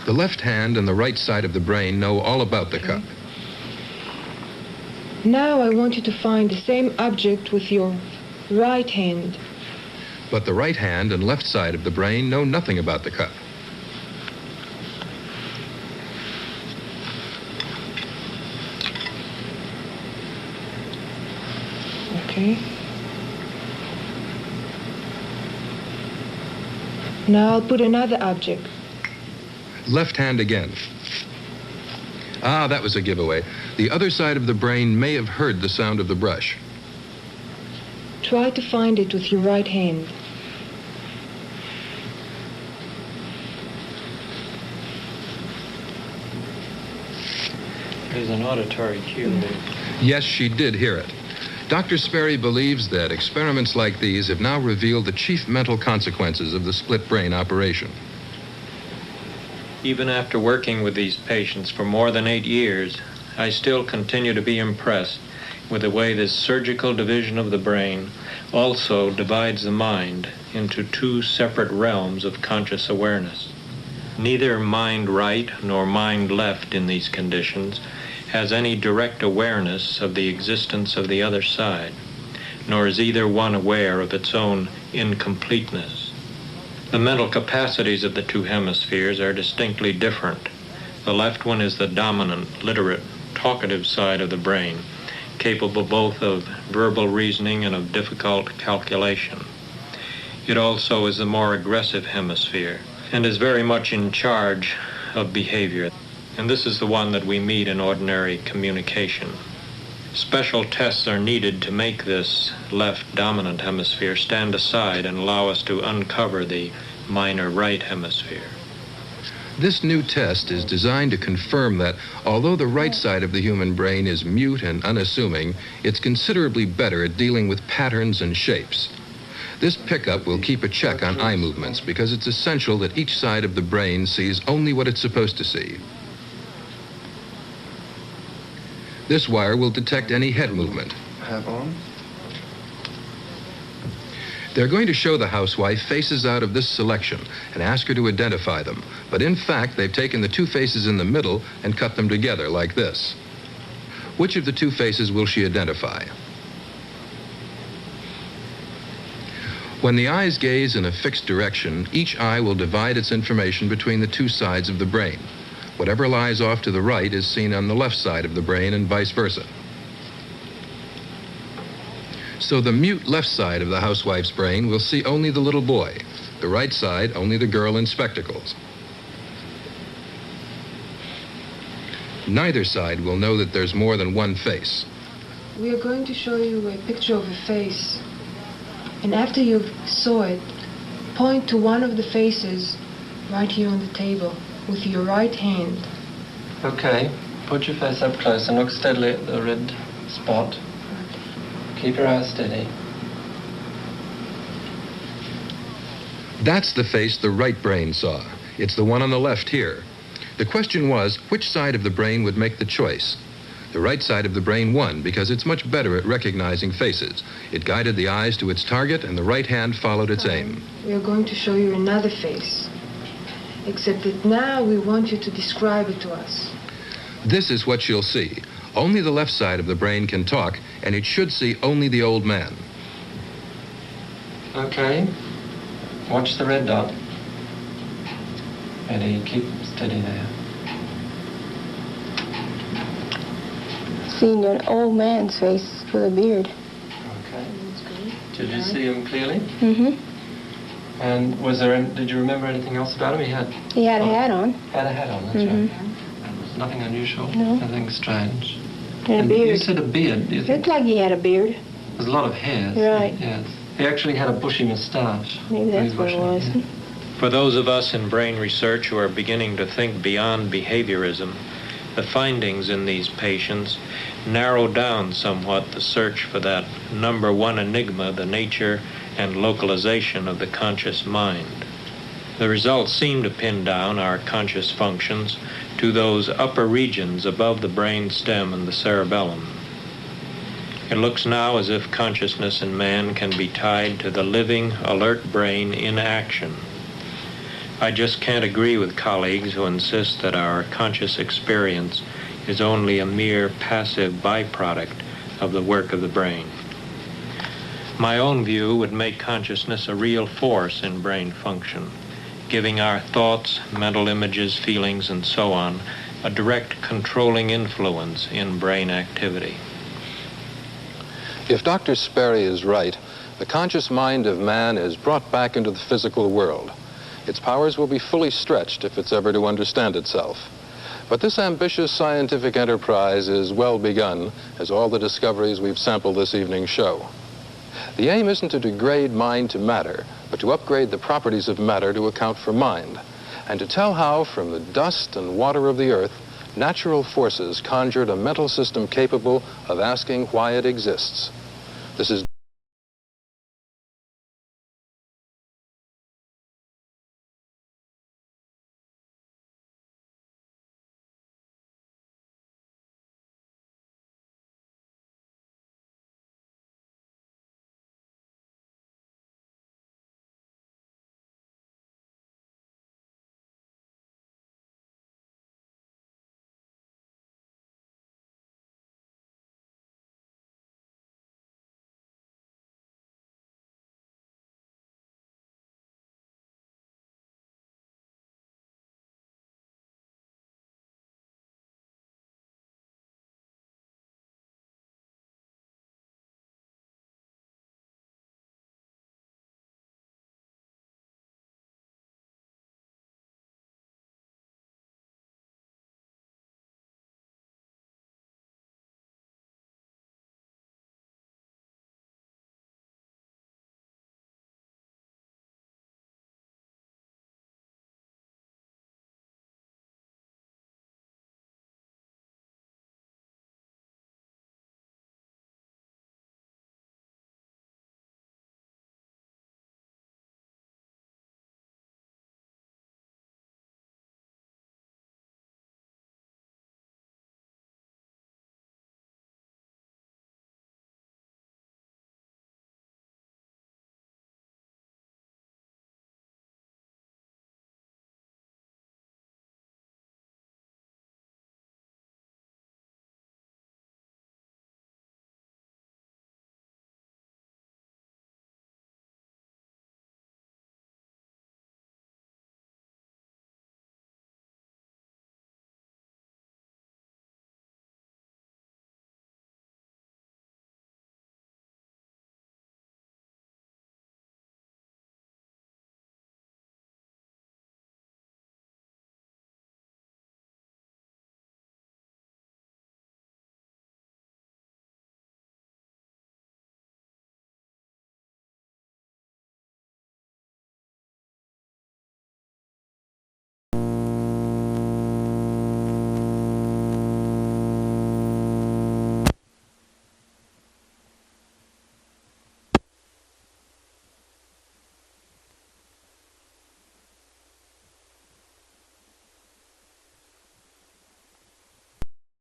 The left hand and the right side of the brain know all about the cup. Now I want you to find the same object with your right hand. But the right hand and left side of the brain know nothing about the cup. Okay. Now I'll put another object. Left hand again. Ah, that was a giveaway. The other side of the brain may have heard the sound of the brush. Try to find it with your right hand. There's an auditory cue there. Yes, she did hear it. Dr. Sperry believes that experiments like these have now revealed the chief mental consequences of the split brain operation. Even after working with these patients for more than 8 years, I still continue to be impressed with the way this surgical division of the brain also divides the mind into 2 separate realms of conscious awareness. Neither mind right nor mind left in these conditions has any direct awareness of the existence of the other side, nor is either one aware of its own incompleteness. The mental capacities of the 2 hemispheres are distinctly different. The left one is the dominant, literate, talkative side of the brain, capable both of verbal reasoning and of difficult calculation. It also is the more aggressive hemisphere and is very much in charge of behavior. And this is the one that we meet in ordinary communication. Special tests are needed to make this left dominant hemisphere stand aside and allow us to uncover the minor right hemisphere. This new test is designed to confirm that although the right side of the human brain is mute and unassuming, it's considerably better at dealing with patterns and shapes. This pickup will keep a check on eye movements because it's essential that each side of the brain sees only what it's supposed to see. This wire will detect any head movement. Have on. They're going to show the housewife faces out of this selection and ask her to identify them. But in fact, they've taken the 2 faces in the middle and cut them together like this. Which of the 2 faces will she identify? When the eyes gaze in a fixed direction, each eye will divide its information between the 2 sides of the brain. Whatever lies off to the right is seen on the left side of the brain and vice versa. So the mute left side of the housewife's brain will see only the little boy, the right side only the girl in spectacles. Neither side will know that there's more than one face. We are going to show you a picture of a face. And after you saw it, point to one of the faces right here on the table with your right hand. Okay, put your face up close and look steadily at the red spot. Keep your eyes steady. That's the face the right brain saw. It's the one on the left here. The question was, which side of the brain would make the choice? The right side of the brain won because it's much better at recognizing faces. It guided the eyes to its target, and the right hand followed its aim. We are going to show you another face, except that now we want you to describe it to us. This is what you'll see. Only the left side of the brain can talk, and it should see only the old man. Okay. Watch the red dot. Ready, keep steady there. Seen an old man's face with a beard. Okay. Did you see him clearly? Mm-hmm. And did you remember anything else about him? He had a hat on. Had a hat on, that's right. And was nothing unusual? No. Nothing strange? And a beard. You said a beard. Do you think? Looked like he had a beard. There's a lot of hairs. Right. Yes. He actually had a bushy moustache. Maybe that's what it was. Yeah. For those of us in brain research who are beginning to think beyond behaviorism, the findings in these patients narrow down somewhat the search for that number one enigma, the nature and localization of the conscious mind. The results seem to pin down our conscious functions to those upper regions above the brain stem and the cerebellum. It looks now as if consciousness in man can be tied to the living, alert brain in action. I just can't agree with colleagues who insist that our conscious experience is only a mere passive byproduct of the work of the brain. My own view would make consciousness a real force in brain function, giving our thoughts, mental images, feelings, and so on a direct controlling influence in brain activity. If Dr. Sperry is right, the conscious mind of man is brought back into the physical world. Its powers will be fully stretched if it's ever to understand itself. But this ambitious scientific enterprise is well begun, as all the discoveries we've sampled this evening show. The aim isn't to degrade mind to matter, but to upgrade the properties of matter to account for mind, and to tell how, from the dust and water of the earth, natural forces conjured a mental system capable of asking why it exists. This is